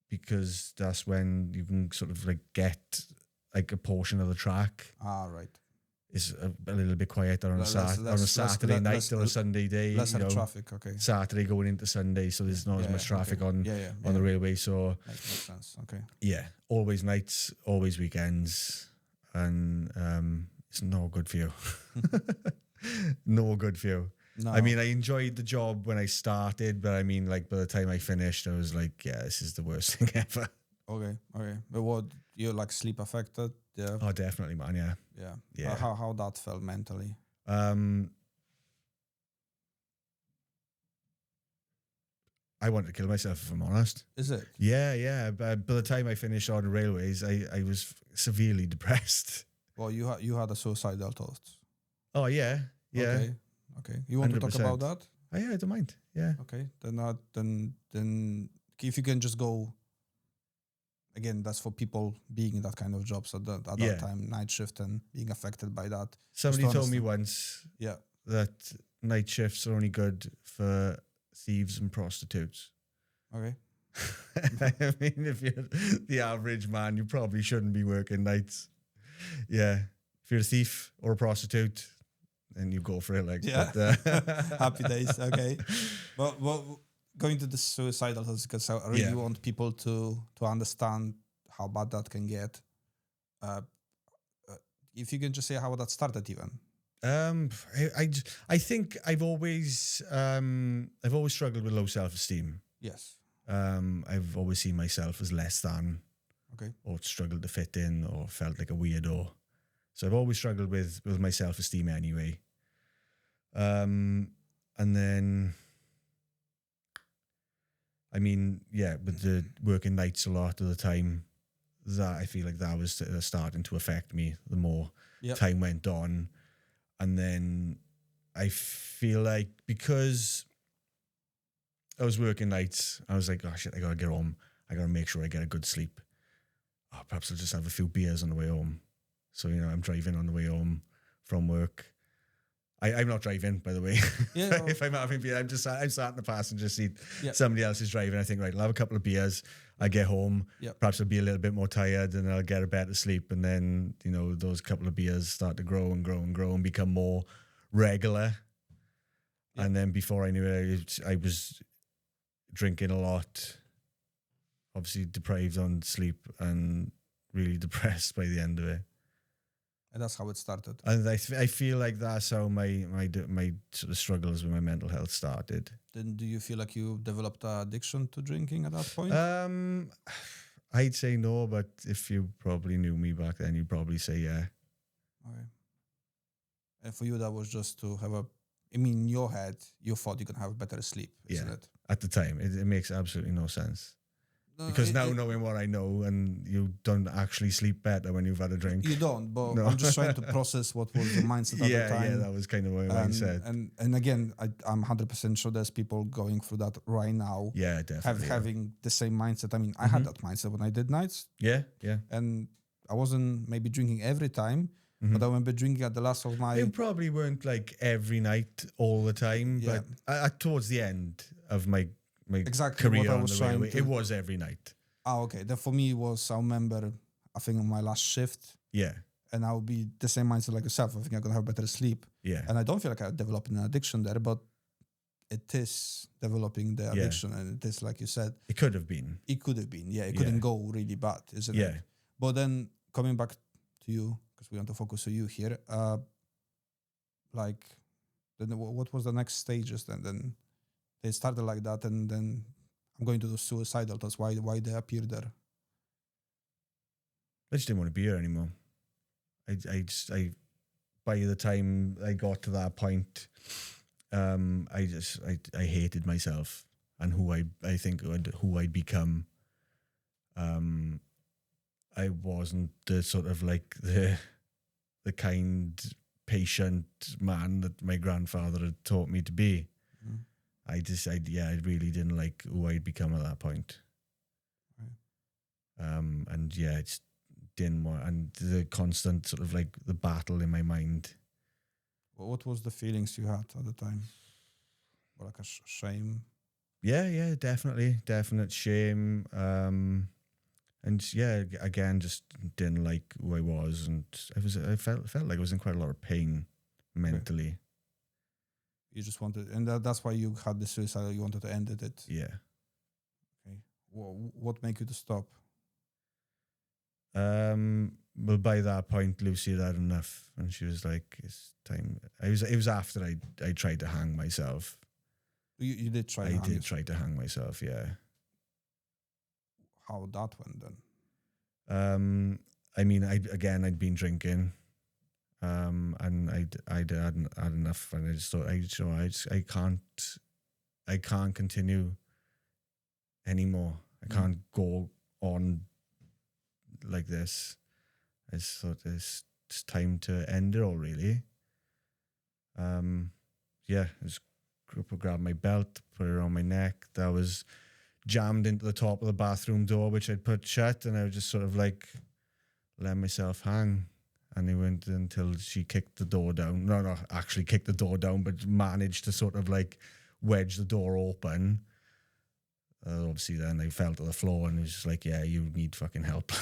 Because that's when you can sort of get a portion of the track. Right. It's a little bit quieter on a Saturday night or a Sunday day. Less traffic, okay. Saturday going into Sunday, so there's not as much traffic on the railway. So makes sense. Okay. Yeah, always nights, always weekends, and it's no good for you. No good for you. No. I mean, I enjoyed the job when I started, but I mean, by the time I finished, I was this is the worst thing ever. Okay. But what, you're sleep affected? Yeah. Oh, definitely, man. Yeah. Yeah. How that felt mentally? I wanted to kill myself, if I'm honest. Is it? Yeah. But by the time I finished on the railways, I was severely depressed. Well, you had a suicidal thoughts. Oh yeah. Okay. You want 100%. To talk about that? Oh, yeah, I don't mind. Yeah. Okay. Then if you can just go. Again, that's for people being in that kind of jobs at that time, night shift, and being affected by that. Somebody told me once that night shifts are only good for thieves and prostitutes. Okay. I mean, if you're the average man, you probably shouldn't be working nights. Yeah. If you're a thief or a prostitute, then you go for it. Happy days. Okay. Well, going to the suicidal thoughts, because I really want people to understand how bad that can get. If you can just say how that started, even. I think I've always struggled with low self-esteem. Yes. I've always seen myself as less than Okay. or struggled to fit in or felt like a weirdo. So I've always struggled with my self-esteem anyway. And then, I mean, yeah, with the working nights a lot of the time, that I feel like that was starting to affect me the more time went on. And then I feel like because I was working nights, I was like, oh shit, I gotta get home. I gotta make sure I get a good sleep. Oh, perhaps I'll just have a few beers on the way home. So, I'm driving on the way home from work. I'm not driving, by the way. Yeah. If I'm having beer, I'm sat in the passenger seat. Yeah. Somebody else is driving. I think, right, I'll have a couple of beers. I get home. Perhaps I'll be a little bit more tired and I'll get a better sleep. And then, those couple of beers start to grow and grow and grow and become more regular. And then before I knew it, I was drinking a lot, obviously deprived on sleep and really depressed by the end of it. And that's how it started. And I feel like that's how my sort of struggles with my mental health started. Then do you feel like you developed an addiction to drinking at that point? I'd say no, but if you probably knew me back then, you'd probably say yeah. Okay. And for you, that was just to have in your head, you thought you could have better sleep, isn't it? At the time, it makes absolutely no sense. Because now knowing what I know, and you don't actually sleep better when you've had a drink. You don't, but I'm just trying to process what was the mindset at the time. Yeah, that was kind of my mindset. And again, I'm 100% sure there's people going through that right now. Yeah, definitely. Having the same mindset. I mean, I had that mindset when I did nights. Yeah. And I wasn't maybe drinking every time, but I remember drinking at the last of my... You probably weren't like every night all the time, but towards the end of my exactly career what I on was the railway, to... it was every night. Okay. Then for me, I remember, I think on my last shift. Yeah. And I would be the same mindset like yourself. I think I'm going to have better sleep. Yeah. And I don't feel like I'm developing an addiction there, but it is developing the addiction. And it is, like you said. It could have been. It could have been. Yeah. It couldn't go really bad, isn't it? Yeah. But then coming back to you, because we want to focus on you here, then what was the next stages then? Then they started like that, and then I'm going to do suicidal. That's why they appeared there. I just didn't want to be here anymore. I by the time I got to that point, I hated myself and who I'd become. I wasn't the sort of like the kind, patient man that my grandfather had taught me to be. Mm. I really didn't like who I'd become at that point. Right. And I just didn't want, and the constant sort of like the battle in my mind. What was the feelings you had at the time? Or like a shame? Yeah, definite shame. And again, just didn't like who I was, and I felt like I was in quite a lot of pain mentally. Okay. You just wanted, and that's why you had the suicide. You wanted to end it. Yeah. Okay. What made you to stop? Well, by that point, Lucy had had enough, and she was like, "It's time." It was after I tried to hang myself. You did try. I did try to hang myself. Yeah. How that went then? I mean, I'd been drinking, and I'd had enough, and I just thought, I can't continue anymore. I can't go on like this. I just thought it's time to end it all, really. I just grabbed my belt, put it around my neck. That was jammed into the top of the bathroom door, which I'd put shut, and I would just sort of like let myself hang. And it went until she kicked the door down. No, not actually kicked the door down, but managed to sort of like wedge the door open. Obviously, then I fell to the floor, and it was just like, yeah, you need fucking help.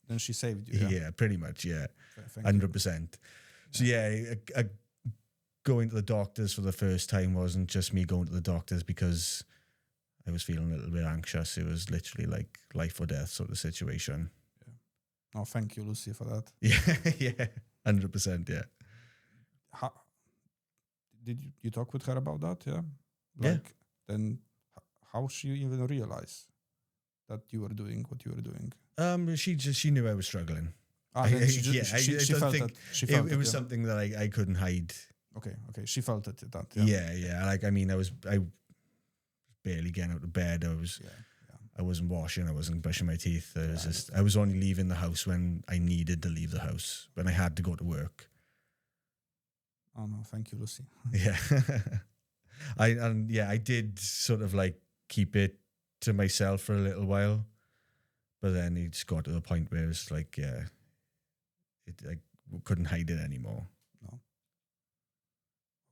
Then she saved you. Yeah, pretty much, yeah. 100%. So going to the doctors for the first time wasn't just me going to the doctors because I was feeling a little bit anxious. It was literally like life or death sort of situation. Yeah. Oh, thank you, Lucy, for that. Yeah, 100%, yeah. How did you talk with her about that? Yeah. Yeah. Then how she even realized that you were doing what you were doing? She knew I was struggling. She felt it. It was something that I couldn't hide. Okay. She felt it. Yeah. Like, I mean, I was barely getting out of bed. I wasn't washing. I wasn't brushing my teeth. I was only leaving the house when I needed to leave the house, when I had to go to work. Oh no, thank you, Lucy. Yeah. I did sort of like keep it to myself for a little while, but then it just got to the point where it was like, I couldn't hide it anymore. No.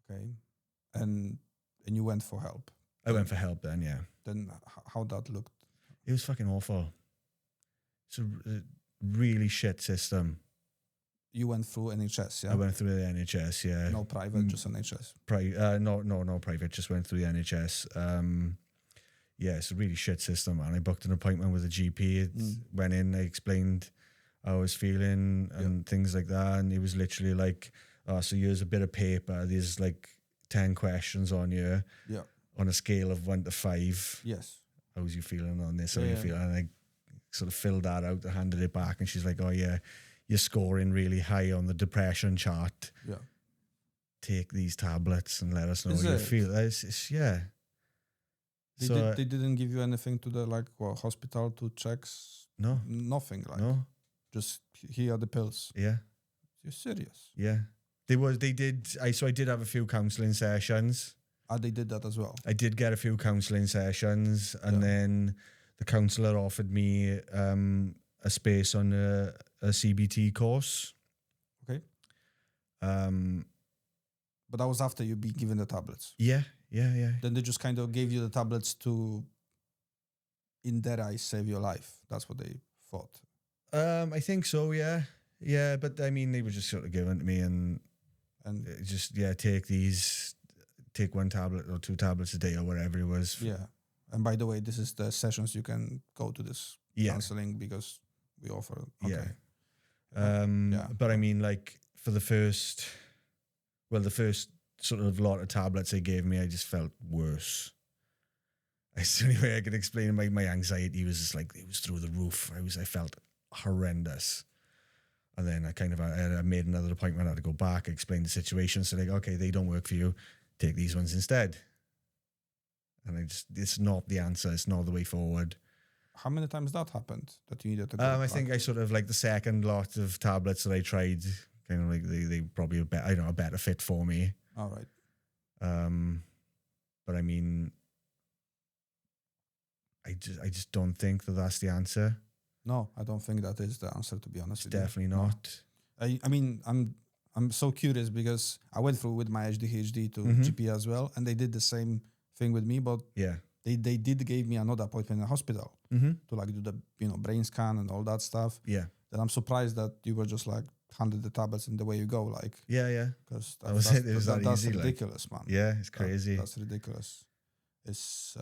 Okay. And you went for help. I went for help then, yeah. Then how that looked? It was fucking awful. It's a really shit system. You went through NHS, yeah? I went through the NHS, yeah. No private, just NHS. No private, just went through the NHS. Yeah, it's a really shit system, man. I booked an appointment with a GP. Went in, I explained how I was feeling and things like that. And it was literally like, oh, so here's a bit of paper. There's like 10 questions on here. Yeah. On a scale of 1 to 5. Yes. How's you feeling on this? How you feeling? And I sort of filled that out and handed it back. And she's like, oh, yeah, you're scoring really high on the depression chart. Yeah. Take these tablets and let us know how you feel. Yeah. They didn't give you anything to the hospital to checks? No. Nothing No. Just here are the pills. Yeah. You're serious? Yeah. I did have a few counselling sessions. They did that as well? I did get a few counselling sessions, and then the counsellor offered me a space on a CBT course. Okay. But that was after you be given the tablets? Yeah. Then they just kind of gave you the tablets to, in their eyes, save your life. That's what they thought. I think so, yeah. Yeah, but I mean, they were just sort of giving it to me and just, take 1 tablet or 2 tablets a day or whatever it was. Yeah. And by the way, this is the sessions you can go to this counseling because we offer. Okay. Yeah. But I mean, like the first sort of lot of tablets they gave me, I just felt worse. It's the only way I could explain it. My anxiety was just like, it was through the roof. I felt horrendous. And then I made another appointment. I had to go back, explain the situation. So like, okay, they don't work for you. Take these ones instead. And it's not the answer. It's not the way forward. How many times that happened that you needed to go I think I sort of like the second lot of tablets that I tried, kind of like they probably a better fit for me. All right. But I mean, I just don't think that that's the answer. No, I don't think that is the answer, to be honest with you. Definitely not. I mean, I'm so curious because I went through with my ADHD to GP as well, and they did the same thing with me, but they did give me another appointment in the hospital to like do the brain scan and all that stuff. Yeah. Then I'm surprised that you were just like handed the tablets and the way you go, like. Yeah. Because that's easy, ridiculous, man. Yeah, it's crazy. That's ridiculous. It's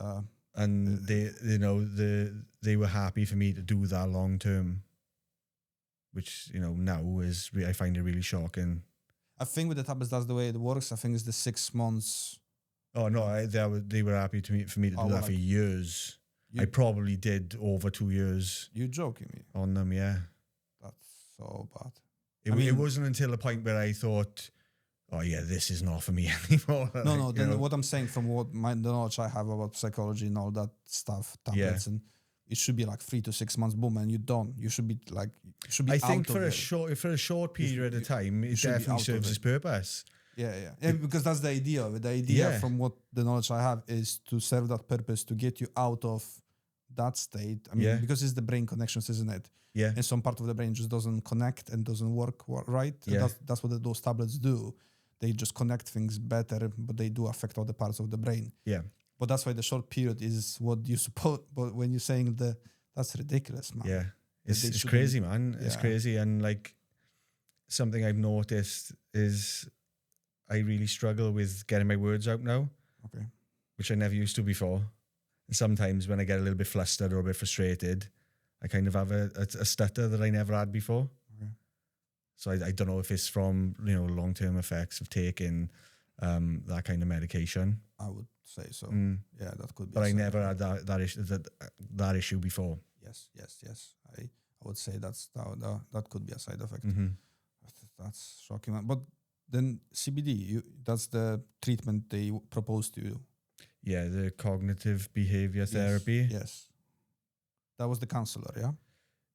and they were happy for me to do that long term, which now I find it really shocking. I think with the tablets, that's the way it works. I think it's the 6 months. Oh no, they were happy for me to do that for years. I probably did over 2 years. You joking me? On them, yeah. That's so bad. It wasn't until the point where I thought, oh yeah, this is not for me anymore. No. Then what I'm saying, from the knowledge I have about psychology and all that stuff, tablets, and it should be like 3 to 6 months, boom, and you're done. You should be like, I think for a short period of time, it definitely serves its purpose. Yeah, because that's the idea of it. The idea from what the knowledge I have is to serve that purpose, to get you out of that state. I mean, because it's the brain connections, isn't it? Yeah. And some part of the brain just doesn't connect and doesn't work right. Yeah. That's what those tablets do. They just connect things better, but they do affect all the parts of the brain. Yeah. But that's why the short period is what you suppose. But when you're saying that's ridiculous, man. Yeah. It's crazy, man. It's crazy. And like something I've noticed is I really struggle with getting my words out now. Okay. Which I never used to before. And sometimes when I get a little bit flustered or a bit frustrated, I kind of have a stutter that I never had before. Okay. So I don't know if it's from long-term effects of taking that kind of medication. I would say. So yeah, that could be. But I never had that issue before. Yes. I would say that could be a side effect. That's shocking, man. But then CBD, that's the treatment they proposed to you. Yeah, the cognitive behavior therapy. Yes. That was the counselor, yeah?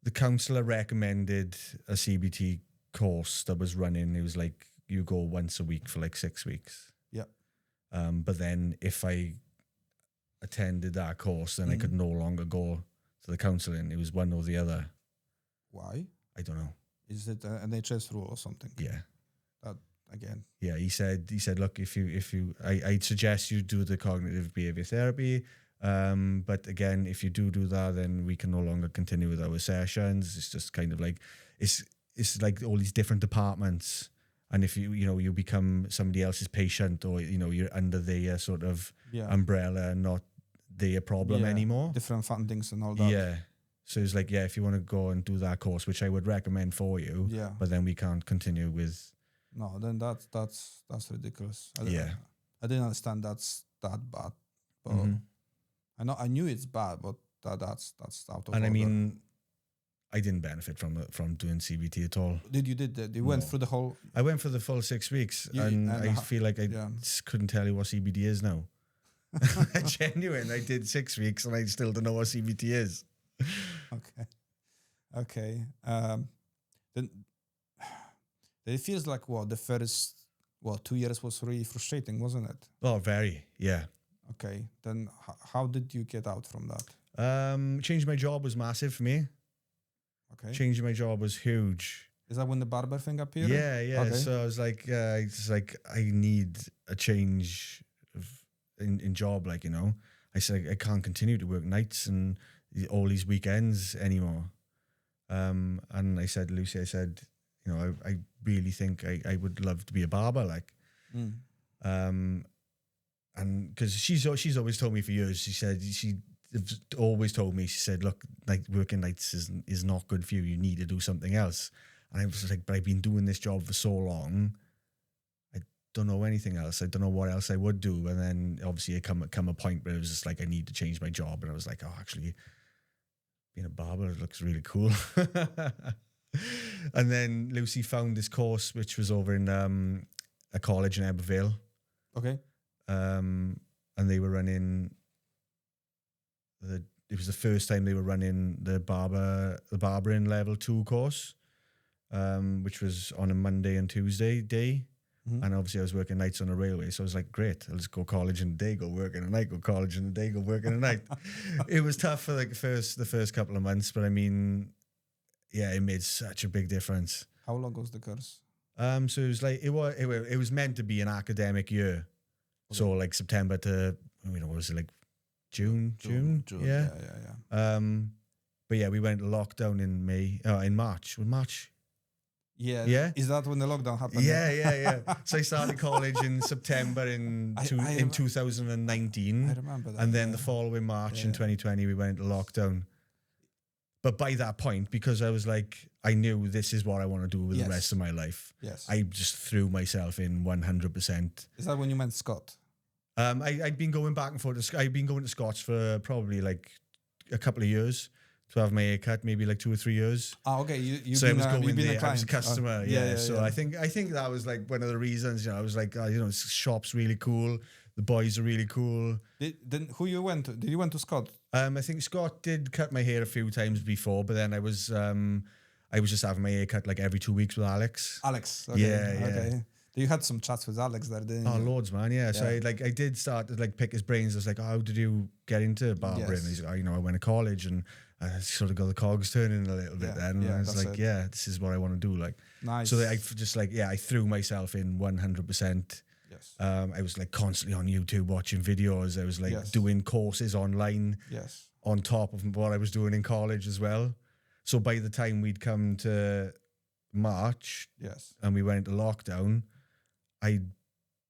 The counselor recommended a CBT course that was running. It was like you go once a week for like 6 weeks. Yeah. But then if I attended that course, then I could no longer go to the counselling. It was one or the other. Why? I don't know. Is it an NHS rule or something? Yeah. That again. Yeah, he said, look, I'd suggest you do the cognitive behavior therapy. But again, if you do that, then we can no longer continue with our sessions. It's just kind of like, it's like all these different departments. And if you become somebody else's patient, or, you're under their sort of umbrella and not their problem anymore. Different fundings and all that. Yeah. So it's like, if you want to go and do that course, which I would recommend for you, but then we can't continue with. No, then that's ridiculous. I didn't understand that's that bad. But I knew it's bad, but that's out of order. And I mean, I didn't benefit from doing CBT at all. You went through the whole. I went for the full 6 weeks, and I feel like I just couldn't tell you what CBT is now. Genuine, I did 6 weeks, and I still don't know what CBT is. Okay. Then it feels like the first 2 years was really frustrating, wasn't it? Oh, very, yeah. Okay, then how did you get out from that? Changing my job was massive for me. Okay. Changing my job was huge. Is that when the barber thing appeared? Yeah. Okay. So I was like, I need a change in job, I said, I can't continue to work nights and all these weekends anymore. And I said, Lucy, I really think I would love to be a barber, and because she's always told me for years, she always told me, she said, look, like working nights is not good for you. You need to do something else. And I was like, but I've been doing this job for so long. I don't know anything else. I don't know what else I would do. And then obviously it come a point where it was just like, I need to change my job. And I was like, oh, actually being a barber looks really cool. And then Lucy found this course, which was over in a college in Ebervale. Okay. And they were running it was the first time they were running the barbering level 2 course, which was on a Monday and Tuesday day. And obviously I was working nights on a railway, so I was like, great, I'll just go college in the day, go work in the night, go college in the day, go work in the night. It was tough for the first couple of months, but I mean, it made such a big difference. How long was the course? So it was like it was meant to be an academic year. Okay. So like September to was it like June? Yeah. But yeah, we went lockdown in March. March. Yeah. Is that when the lockdown happened? Yeah. So I started college in September in 2019. I remember that. And then the following March in 2020, we went to lockdown. But by that point, because I was like, I knew this is what I want to do with the rest of my life. Yes. I just threw myself in 100%. Is that when you met Scott? I'd been going back and forth. I'd been going to Scott's for probably like a couple of years to have my hair cut, maybe like 2 or 3 years. Oh, okay. You've been a client. I was a customer. So yeah. I think that was like one of the reasons. I was like, shop's really cool. The boys are really cool. Then who you went to? Did you went to Scott? I think Scott did cut my hair a few times before, but then I was just having my hair cut like every 2 weeks with Alex. Okay. Okay. You had some chats with Alex there, didn't you? Oh, loads, man. Yeah. So I did start to like pick his brains. I was like, how did you get into barbering? And he's like, I went to college and I sort of got the cogs turning a little bit then. And I was like, this is what I want to do. Like, nice. So I just I threw myself in 100%. Yes. I was like constantly on YouTube watching videos. I was like doing courses online. Yes. On top of what I was doing in college as well. So by the time we'd come to March, and we went to lockdown, I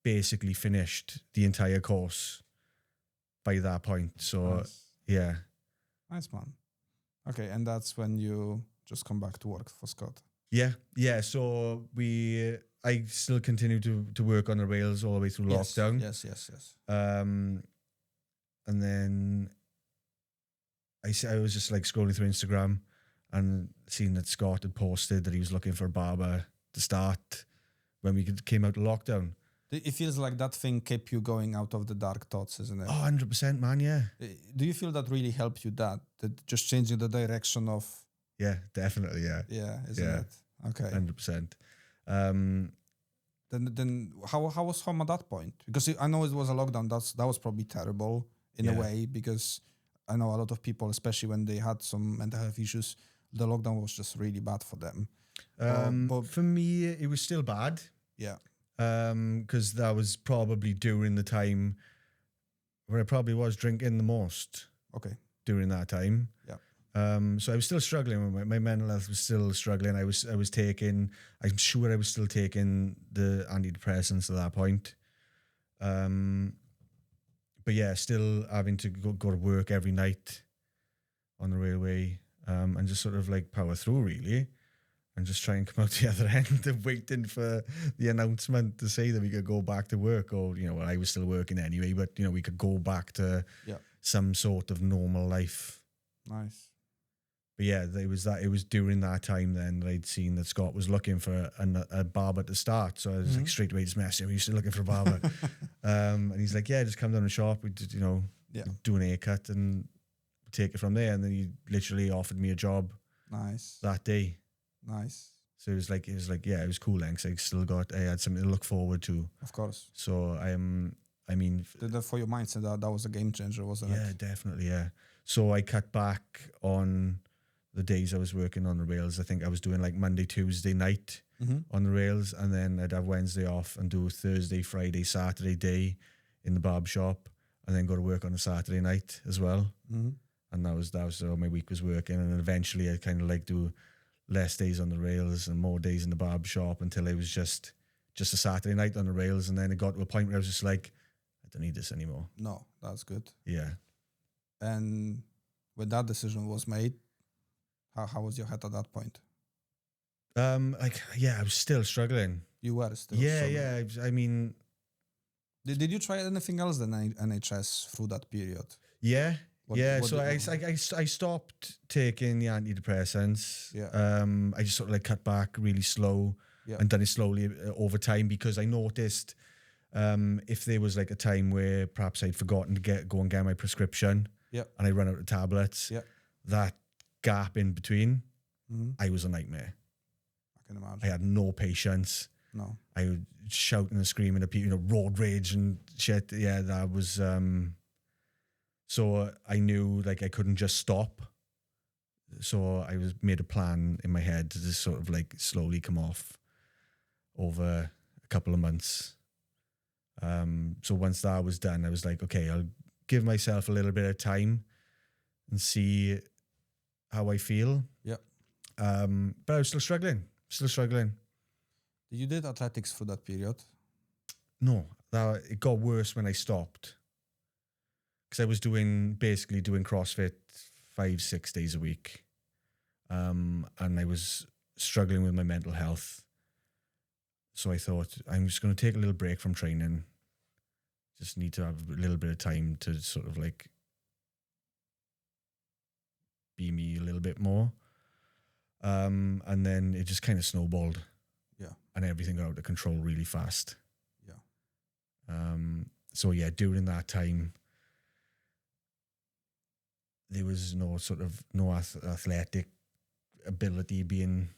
basically finished the entire course by that point. So nice, man. Okay, and that's when you just come back to work for Scott. Yeah. So I still continue to work on the rails all the way through lockdown. Yes. and then I was just like scrolling through Instagram and seeing that Scott had posted that he was looking for a barber to start when we came out of lockdown. It feels like that thing kept you going out of the dark thoughts, isn't it? Oh, 100%, man, yeah. Do you feel that really helped you, that just changing the direction of... Yeah, definitely, yeah. Yeah, isn't it? Okay. 100%. Then how was home at that point? Because I know it was a lockdown. That was probably terrible in a way, because I know a lot of people, especially when they had some mental health issues, the lockdown was just really bad for them. But for me, it was still bad. Yeah. Because that was probably during the time where I probably was drinking the most. Okay. During that time. Yeah. So I was still struggling with my mental health was still struggling. I'm sure I was still taking the antidepressants at that point. But yeah, still having to go to work every night on the railway, and just sort of like power through really, and just try and come out the other end of waiting for the announcement to say that we could go back to work, or, well, I was still working anyway, but, we could go back to some sort of normal life. Nice. But yeah, it was during that time then that I'd seen that Scott was looking for a barber to start. So I was like straight away just messaging him, "Are you still looking for a barber?" And he's like, "Yeah, just come down to the shop. We did, do an haircut and take it from there." And then he literally offered me a job. Nice. That day. Nice. So it was like, yeah, it was cool then, because I had something to look forward to. Of course. So I mean, for your mindset, that was a game changer, wasn't it? Yeah, definitely, yeah. So I cut back on the days I was working on the rails. I think I was doing like Monday, Tuesday night on the rails, and then I'd have Wednesday off and do Thursday, Friday, Saturday day in the barb shop, and then go to work on a Saturday night as well. And that was how my week was working. And then eventually I kind of like do less days on the rails and more days in the barb shop until it was just a Saturday night on the rails. And then it got to a point where I was just like, I don't need this anymore. No, that's good. Yeah. And when that decision was made, how was your head at that point? I was still struggling. You were still struggling. Yeah. I mean... Did you try anything else than NHS through that period? Yeah. So I stopped taking the antidepressants. Yeah. I just sort of like cut back really slow and done it slowly over time, because I noticed if there was like a time where perhaps I'd forgotten to go and get my prescription and I run out of tablets, that gap in between, I was a nightmare. I can imagine. I had no patience. No. I would shouting and screaming at people, road rage and shit. Yeah, that was... So I knew like I couldn't just stop. So I made a plan in my head to just sort of like slowly come off over a couple of months. So once that was done, I was like, okay, I'll give myself a little bit of time and see how I feel. Yeah. But I was still struggling. You did athletics for that period? No, it got worse when I stopped. Because I was basically doing CrossFit 5-6 days a week. And I was struggling with my mental health. So I thought, I'm just going to take a little break from training. Just need to have a little bit of time to sort of like be me a little bit more. And then it just kind of snowballed. Yeah. And everything got out of control really fast. Yeah. So yeah, during that time, there was no athletic ability being,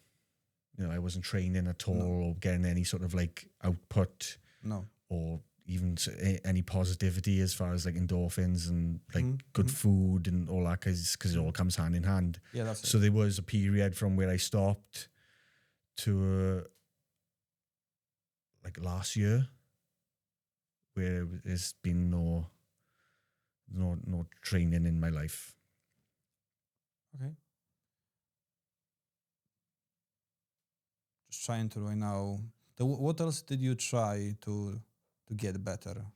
I wasn't training at all or getting any sort of like output. No. Or even any positivity as far as like endorphins and like good food and all that, because it all comes hand in hand. Yeah, that's it. So there was a period from where I stopped to like last year where there's been no training in my life. Okay. Just trying to right now. What else did you try to get better?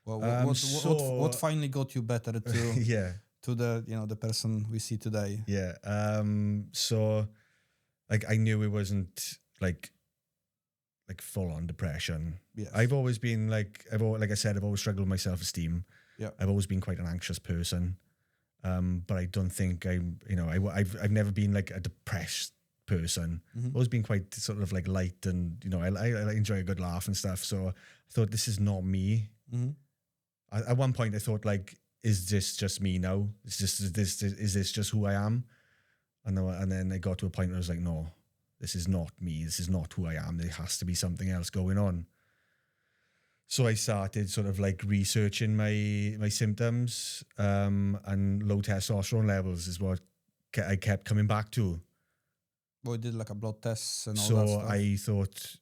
What finally got you better to to the person we see today? Yeah. So like I knew it wasn't like full on depression. Yes. I've always been like I said, I've always struggled with my self-esteem. Yeah. I've always been quite an anxious person. But I don't think I've never been like a depressed person. I've always been quite sort of like light, and I enjoy a good laugh and stuff. So I thought, this is not me. At one point I thought, like, is this just me now? Is this just who I am? And then I got to a point where I was like, no, this is not me. This is not who I am. There has to be something else going on. So I started sort of like researching my symptoms, and low testosterone levels is what I kept coming back to. Well, you did like a blood test and all So that stuff. I thought,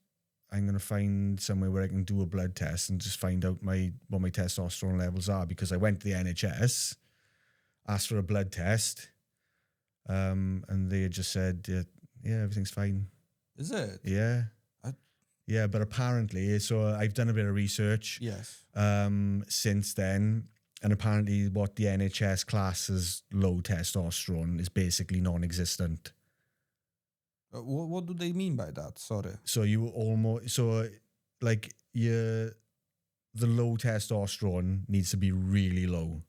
I'm going to find somewhere where I can do a blood test and just find out what my testosterone levels are, because I went to the NHS, asked for a blood test, and they had just said, yeah, everything's fine. Is it? Yeah. Yeah, but apparently, so I've done a bit of research since then, and apparently what the NHS class as low testosterone is basically non-existent. What do they mean by that? Sorry. So the low testosterone needs to be really low.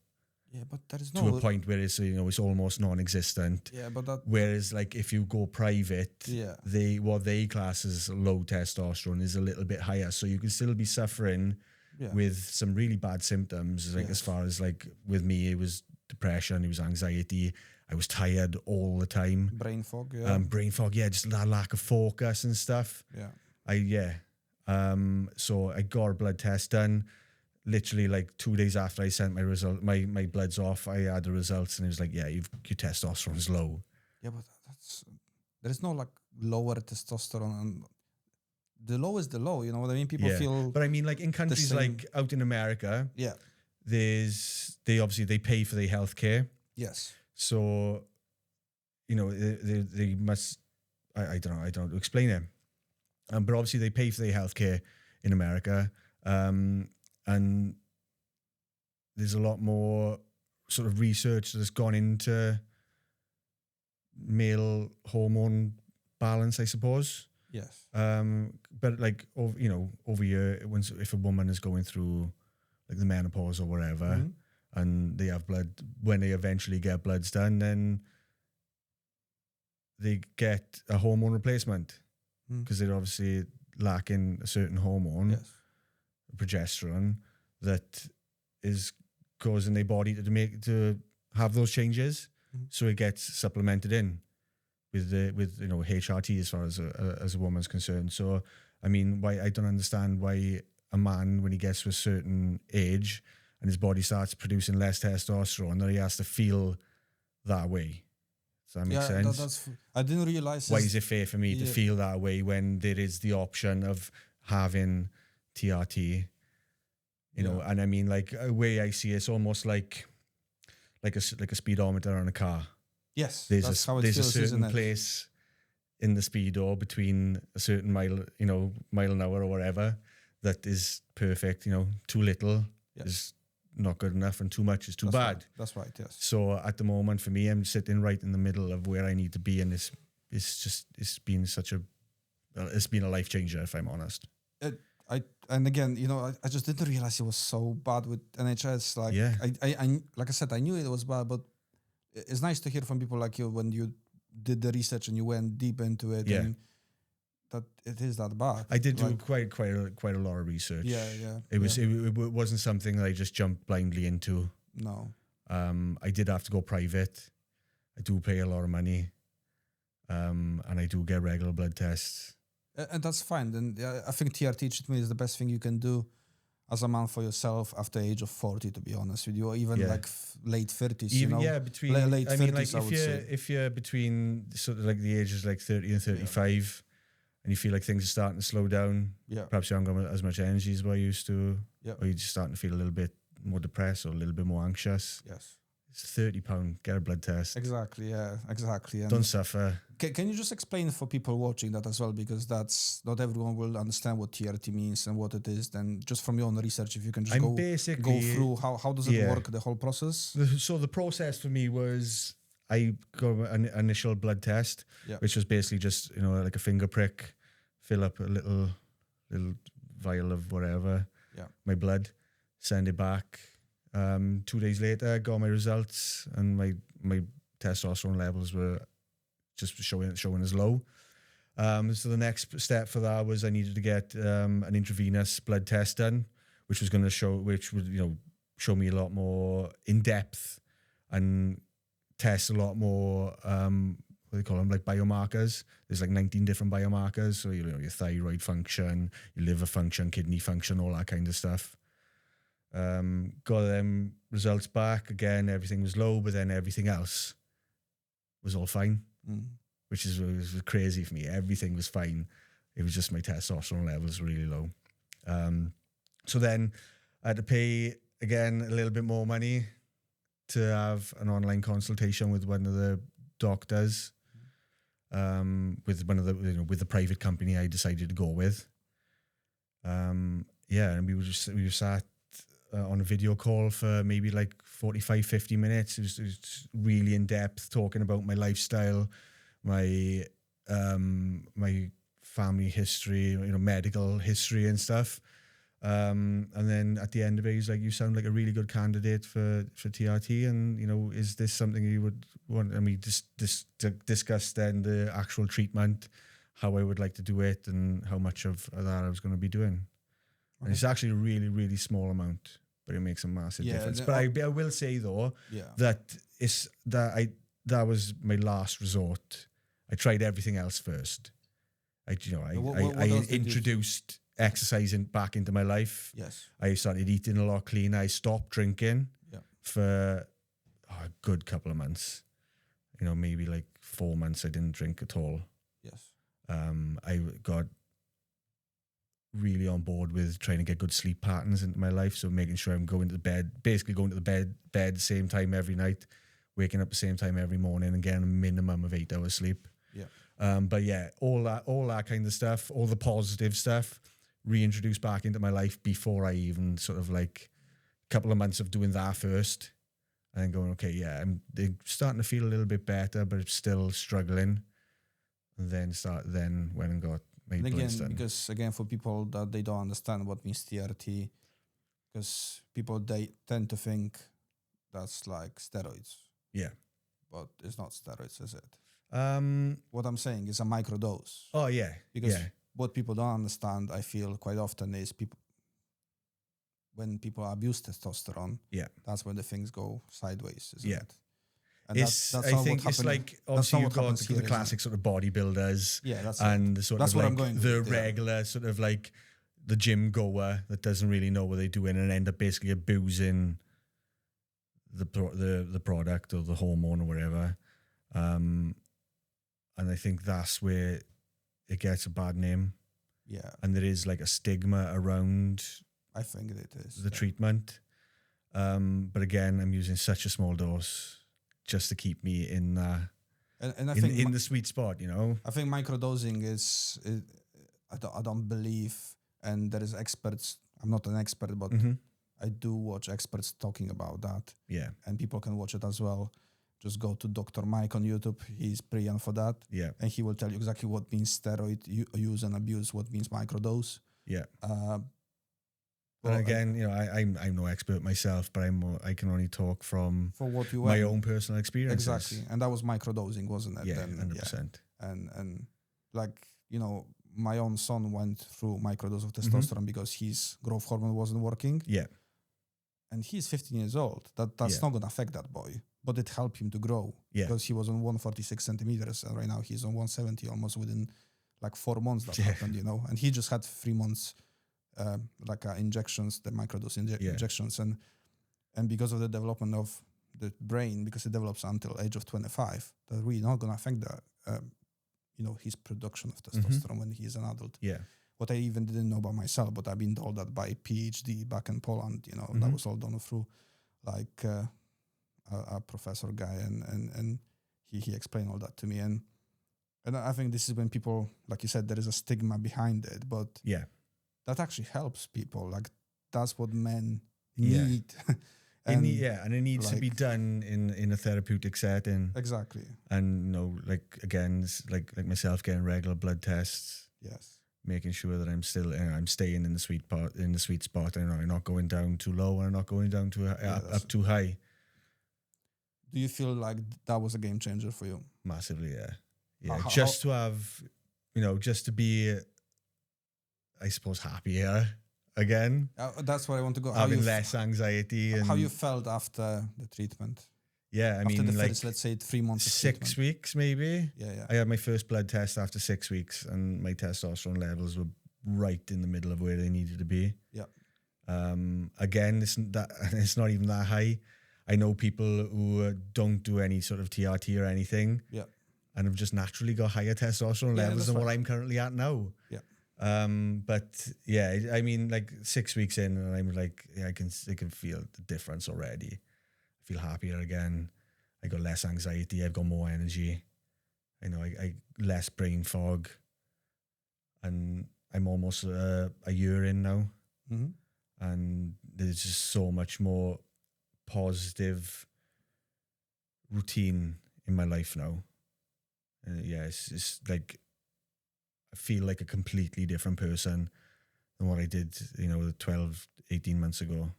Yeah, but there is to a point where it's almost non-existent. Yeah, but that. Whereas like if you go private, what they class as low testosterone is a little bit higher, so you can still be suffering with some really bad symptoms. Like as far as like with me, it was depression, it was anxiety. I was tired all the time. Brain fog, just that lack of focus and stuff. So I got a blood test done. Literally like 2 days after I sent my result, my bloods off, I had the results, and it was like, your testosterone is low. Yeah, but there is no like lower testosterone, and the low is the low. You know what I mean? People feel. But I mean, like in countries like out in America, they pay for their healthcare. Yes. So, they must. I don't know how to explain it. But obviously they pay for their healthcare in America. And there's a lot more sort of research that has gone into male hormone balance, I suppose. Yes. But like, over here, if a woman is going through like the menopause or whatever, and they have blood, when they eventually get bloods done, then they get a hormone replacement because they're obviously lacking a certain hormone. Progesterone, that is causing their body to have those changes, so it gets supplemented in with HRT as far as a woman's concerned. So I mean, why I don't understand why a man, when he gets to a certain age and his body starts producing less testosterone, that he has to feel that way. Does that make sense? I didn't realize. Why is it fair for me to feel that way when there is the option of having TRT, and I mean, like a way I see it's almost like a speedometer on a car. Yes, there's a certain place in the speedo between a certain mile an hour or whatever that is perfect. Too little is not good enough, and too much is too bad. Right. That's right. Yes. So at the moment, for me, I'm sitting right in the middle of where I need to be, and it's been a life changer, if I'm honest. And again, I just didn't realize it was so bad with NHS. Like, I like I said, I knew it was bad, but it's nice to hear from people like you when you did the research and you went deep into it. Yeah. And that it is that bad. I did do quite a lot of research. It wasn't something that I just jumped blindly into. No. I did have to go private. I do pay a lot of money, and I do get regular blood tests. And that's fine. And I think TRT treatment is the best thing you can do as a man for yourself after the age of 40, to be honest with you, or even like late 30s. Between late 30s, if you're between sort of like the ages like 30 and 35, and you feel like things are starting to slow down, perhaps you haven't got as much energy as what you used to, or you're just starting to feel a little bit more depressed or a little bit more anxious. Yes. It's £30, get a blood test. Exactly, exactly. And don't suffer. Can you just explain for people watching that as well, because that's not everyone will understand what TRT means and what it is. Then just from your own research, if you can just go through how does it work, the whole process. So the process for me was I got an initial blood test, which was basically just like a finger prick, fill up a little vial of whatever, my blood, send it back. 2 days later, got my results, and my testosterone levels were just showing as low. So the next step for that was I needed to get an intravenous blood test done, which would show me a lot more in depth and test a lot more what they call them, like biomarkers. There's like 19 different biomarkers, so your thyroid function, your liver function, kidney function, all that kind of stuff. Got them results back again. Everything was low, but then everything else was all fine, which was crazy for me. Everything was fine. It was just my testosterone levels were really low. So then I had to pay again a little bit more money to have an online consultation with one of the doctors, with one of the with the private company I decided to go with. And we were sat on a video call for maybe like 45, 50 minutes. It was really in depth, talking about my lifestyle, my my family history, medical history and stuff. And then at the end of it, he's like, "You sound like a really good candidate for TRT, and is this something you would want?" And we just discussed then the actual treatment, how I would like to do it, and how much of that I was going to be doing. And it's actually a really, really small amount, but it makes a massive difference. But I will say though, that was my last resort. I tried everything else first. I introduced exercising back into my life. Yes. I started eating a lot cleaner. I stopped drinking for a good couple of months. Maybe like 4 months I didn't drink at all. Yes. I got really on board with trying to get good sleep patterns into my life. So making sure I'm going to the bed same time every night, waking up the same time every morning, and getting a minimum of 8 hours sleep. Yeah. But yeah, all that kind of stuff, all the positive stuff, reintroduced back into my life before I even sort of like a couple of months of doing that first, and then going, okay, yeah, I'm starting to feel a little bit better, but it's still struggling. And then went and got my bloods done. Because again, for people that they don't understand what means TRT, because people, they tend to think that's like steroids. Yeah. But it's not steroids, is it? What I'm saying is a microdose. Oh yeah. Because what people don't understand, I feel quite often, is when people abuse testosterone, that's when the things go sideways, isn't it? And I think it's like, obviously you've got the classic sort of bodybuilders, and the regular sort of like the gym goer that doesn't really know what they're doing and end up basically abusing the product or the hormone or whatever. And I think that's where it gets a bad name. Yeah. And there is like a stigma around, I think it is, the treatment. But again, I'm using such a small dose just to keep me in and I think in the sweet spot, I think microdosing is I don't believe, and there is experts. I'm not an expert, but I do watch experts talking about that. Yeah. And people can watch it as well. Just go to Dr. Mike on YouTube. He's brilliant for that. Yeah. And he will tell you exactly what means steroid use and abuse, what means microdose. Yeah. But again, I'm no expert myself, but I can only talk from my own personal experiences. Exactly. And that was microdosing, wasn't it? Yeah, 100%. And like, my own son went through microdose of testosterone because his growth hormone wasn't working. Yeah. And he's 15 years old. That's not going to affect that boy, but it helped him to grow because he was on 146 centimeters and right now he's on 170 almost within like 4 months that happened, and he just had 3 months injections, the microdose injections, and because of the development of the brain, because it develops until age of 25, that's really not going to affect the his production of testosterone when he's an adult. Yeah. What I even didn't know about myself, but I've been told that by PhD back in Poland, that was all done through like a professor guy, and he explained all that to me, and I think this is when people, like you said, there is a stigma behind it, but that actually helps people. Like that's what men need. and it needs to be done in a therapeutic setting. Exactly. And again, like myself getting regular blood tests. Yes. making sure that I'm still, I'm staying in the sweet spot. And I'm not going down too low, and I'm not going down too up too high. Do you feel like that was a game changer for you? Massively, yeah. Just to have, just to be, I suppose, happier again. That's where I want to go. Having less anxiety. And how you felt after the treatment? Yeah, after the first, let's say 3 months of 6 weeks maybe. Yeah. I had my first blood test after 6 weeks, and my testosterone levels were right in the middle of where they needed to be. Yeah. Again, it's not even that high. I know people who don't do any sort of TRT or anything, and have just naturally got higher testosterone levels than what I'm currently at now. Yeah. But yeah, I mean, like 6 weeks in, and I'm like, I can feel the difference already. I feel happier again. I got less anxiety. I've got more energy. I less brain fog, and I'm almost a year in now, and there's just so much more positive routine in my life now. It's like I feel like a completely different person than what I did, 12, 18 months ago.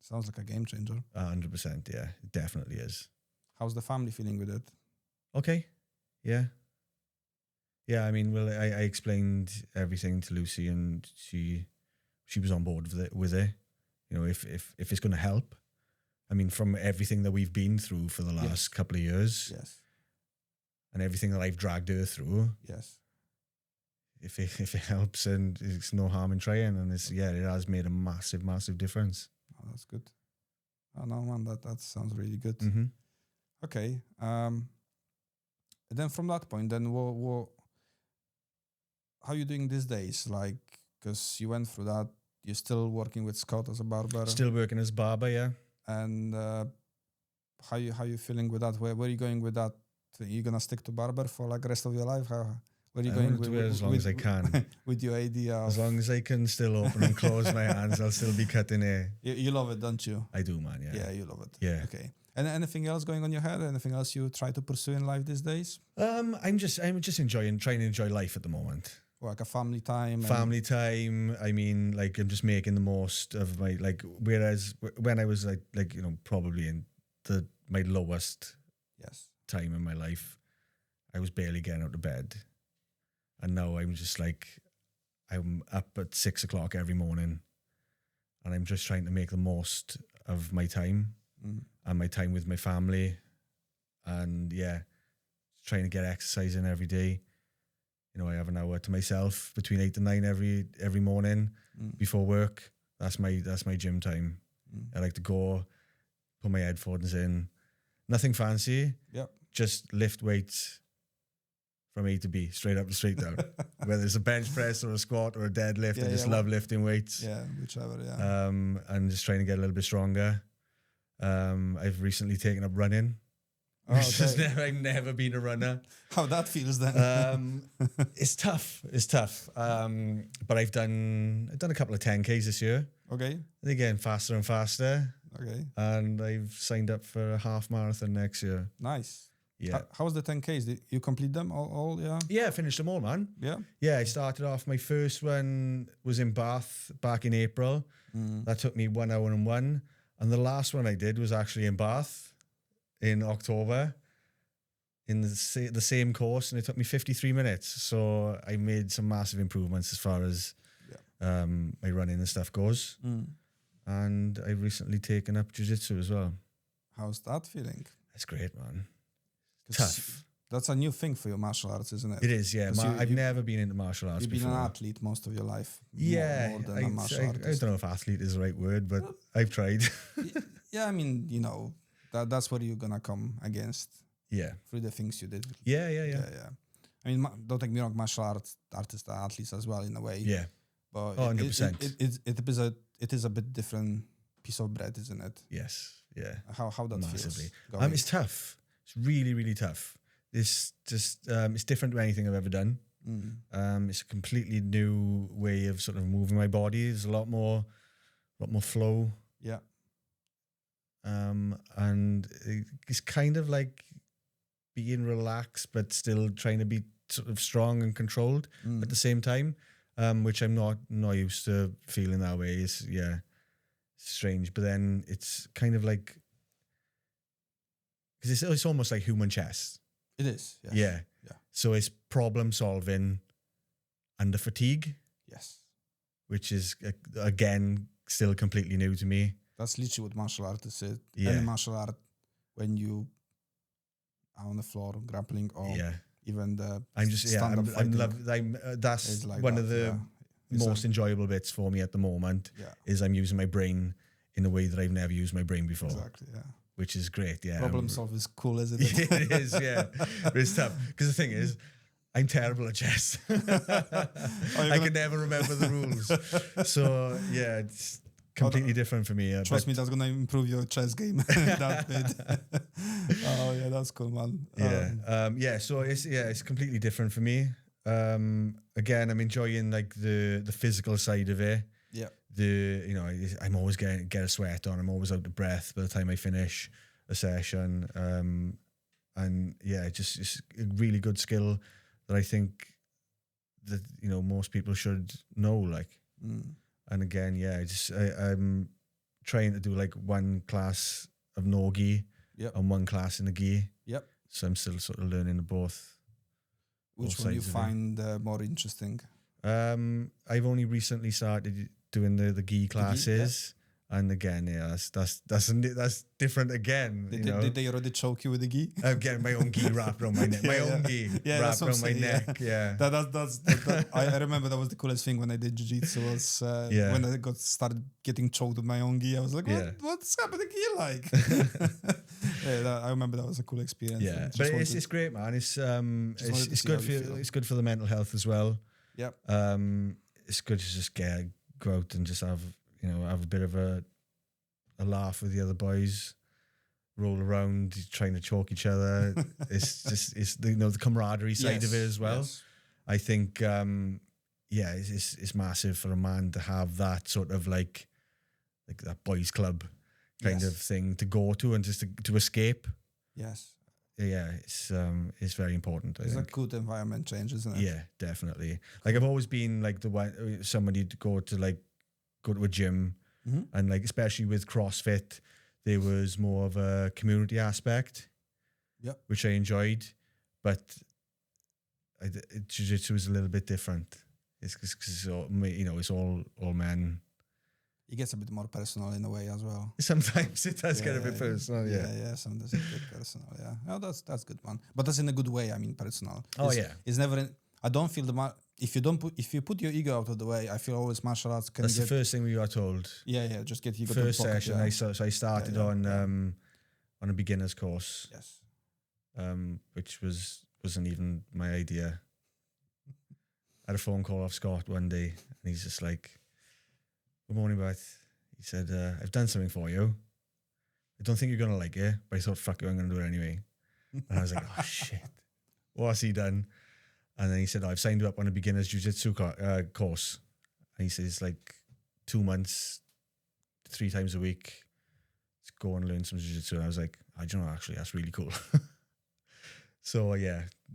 Sounds like a game changer. 100%, yeah, it definitely is. How's the family feeling with it? Okay, yeah. Yeah, I mean, well, I explained everything to Lucy, and she was on board with it. If it's going to help. I mean, from everything that we've been through for the last couple of years, and everything that I've dragged her through, if it helps, and it's no harm in trying, and it has made a massive, massive difference. Oh, that's good. Oh no, man, that sounds really good. Mm-hmm. Okay. And then from that point, then what? How are you doing these days? Like, because you went through that, you're still working with Scott as a barber. Still working as barber, yeah. And how you feeling with that? Where are you going with that? Are you gonna stick to barber for like the rest of your life? Where are you going with as long as I can? With your idea of, as long as I can still open and close my hands, I'll still be cutting hair. You love it, don't you? I do, man. Yeah. Yeah, you love it. Yeah. Okay. And anything else going on your head? Anything else you try to pursue in life these days? I'm just trying to enjoy life at the moment. Like a family time. Family time. I mean, like I'm just making the most of my Whereas when I was probably in my lowest time in my life, I was barely getting out of bed, and now I'm just I'm up at 6 o'clock every morning, and I'm just trying to make the most of my time and my time with my family, and trying to get exercise in every day. I have an hour to myself between 8 and 9 every morning before work. That's my gym time. I like to go, put my headphones in, nothing fancy. Yep. Just lift weights from A to B, straight up and straight down. Whether it's a bench press or a squat or a deadlift, I just love lifting weights. Yeah, whichever. Yeah. And just trying to get a little bit stronger. I've recently taken up running. Oh, okay. I've never been a runner. How that feels then? It's tough. But I've done a couple of 10Ks this year. Okay. They're getting faster and faster. Okay. And I've signed up for a half marathon next year. Nice. Yeah. How was the 10Ks? Did you complete them all? Yeah. Yeah, I finished them all, man. Yeah. Yeah, I started off. My first one was in Bath back in April. That took me 1 hour and 1. And the last one I did was actually in Bath in October, in the same course, and it took me 53 minutes. So I made some massive improvements as far as my running and stuff goes. And I've recently taken up Jiu-Jitsu as well. How's that feeling? It's great, man. Tough. That's a new thing for your martial arts, isn't it? It is, yeah. I've never been into martial arts before. You've been an athlete most of your life. Yeah. More than a martial artist. I don't know if athlete is the right word, but I've tried. Yeah, I mean, that's what you're gonna come against. Yeah. Through the things you did. Yeah. I mean, don't take me wrong, martial artists are athletes as well in a way. Yeah. But 100%. It is a bit different piece of bread, isn't it? Yes. Yeah. How that Massively. feels. It's tough. It's really, really tough. It's just it's different to anything I've ever done. It's a completely new way of sort of moving my body. There's a lot more flow. Yeah. And it's kind of like being relaxed, but still trying to be sort of strong and controlled at the same time, which I'm not used to feeling that way. It's strange. But then it's kind of like, because it's almost like human chess. It is. Yes. Yeah. Yeah. So it's problem solving under fatigue. Yes. Which is, again, still completely new to me. That's literally what martial artists is. Yeah. Any martial art, when you are on the floor grappling or even the stand-up fighting. That's like one of the most enjoyable bits for me at the moment is I'm using my brain in a way that I've never used my brain before. Exactly, yeah. Which is great, yeah. Problem solve is cool, isn't it? It is, yeah. But it's tough. Because the thing is, I'm terrible at chess. I can never remember the rules. So, yeah, it's completely different for me. Trust me, that's going to improve your chess game that bit. Oh, yeah, that's cool, man. So it's completely different for me. Again, I'm enjoying like the physical side of it. Yeah. I'm always get a sweat on. I'm always out of breath by the time I finish a session. And yeah, it's a really good skill that I think that, most people should know, like. And again, I'm trying to do like one class of no gi and one class in the gi. Yep. So I'm still sort of learning both. Which one you find more interesting? I've only recently started doing the gi classes. And again, that's different again. Did they already choke you with the gi? I'm getting my own gi wrapped around my neck. My own gi wrapped around my neck. Yeah. I remember that was the coolest thing when I did Jiu-Jitsu was when I started getting choked with my own gi. I was like, what's happening here like? I remember that was a cool experience. Yeah, but it's great, man. It's good for the mental health as well. Yep. It's good to just go out and just have a bit of a laugh with the other boys, roll around, trying to choke each other. it's the camaraderie side of it as well. Yes. I think, it's massive for a man to have that sort of like that boys club kind of thing to go to and just to escape. Yes. Yeah, it's very important. It's a good environment change, isn't it? Yeah, definitely. Like I've always been like somebody to go to a gym, and like especially with CrossFit, there was more of a community aspect, which I enjoyed, but Jiu-Jitsu is a little bit different. It's because it's all men. It gets a bit more personal in a way as well. Sometimes it does get a bit personal. Yeah. Sometimes it gets personal. Yeah, no, that's good, man. But that's in a good way. I mean, personal. It's never. I don't feel if you put your ego out of the way, I feel always martial arts can. That's the first thing we got told. Yeah. Just get ego. First session, I started on a beginner's course. Yes. Which wasn't even my idea. I had a phone call off Scott one day, and he's just like, "Good morning, Bart." He said, "I've done something for you. I don't think you're gonna like it, but I thought, fuck it, I'm gonna do it anyway." And I was like, "Oh shit, what's he done?" And then he said, I've signed you up on a beginner's jiu-jitsu course. And he says, like 2 months, 3 times a week, let's go and learn some jiu-jitsu. And I was like, actually, that's really cool. So,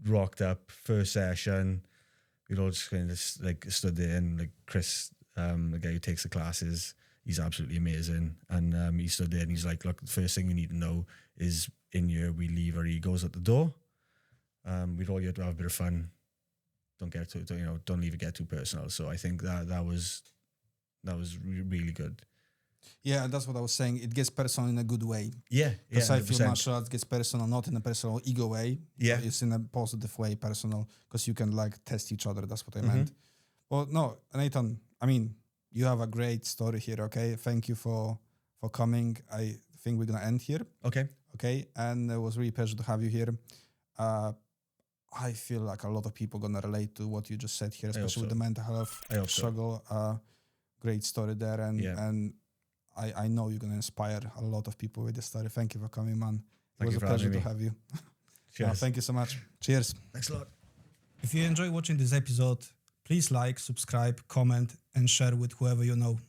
rocked up, first session. We'd all just kind of like stood there, and like Chris, the guy who takes the classes, he's absolutely amazing. And he stood there and he's like, look, the first thing you need to know is in here, we leave our egos at the door. We'd all get to have a bit of fun. Don't leave it get too personal. So I think that was really good. Yeah, that's what I was saying. It gets personal in a good way. Yeah, because I feel martial arts gets personal, not in a personal ego way. Yeah, it's in a positive way, personal, because you can like test each other. That's what I meant. Well, no, Nathan. I mean, you have a great story here. Okay, thank you for coming. I think we're gonna end here. Okay, and it was really a pleasure to have you here. I feel like a lot of people gonna relate to what you just said here, especially with the mental health struggle. Great story there, and I know you're gonna inspire a lot of people with this story. Thank you for coming, man. It was a pleasure to have you. Cheers. Thank you so much. Cheers. Thanks a lot. If you enjoy watching this episode, please like, subscribe, comment, and share with whoever you know.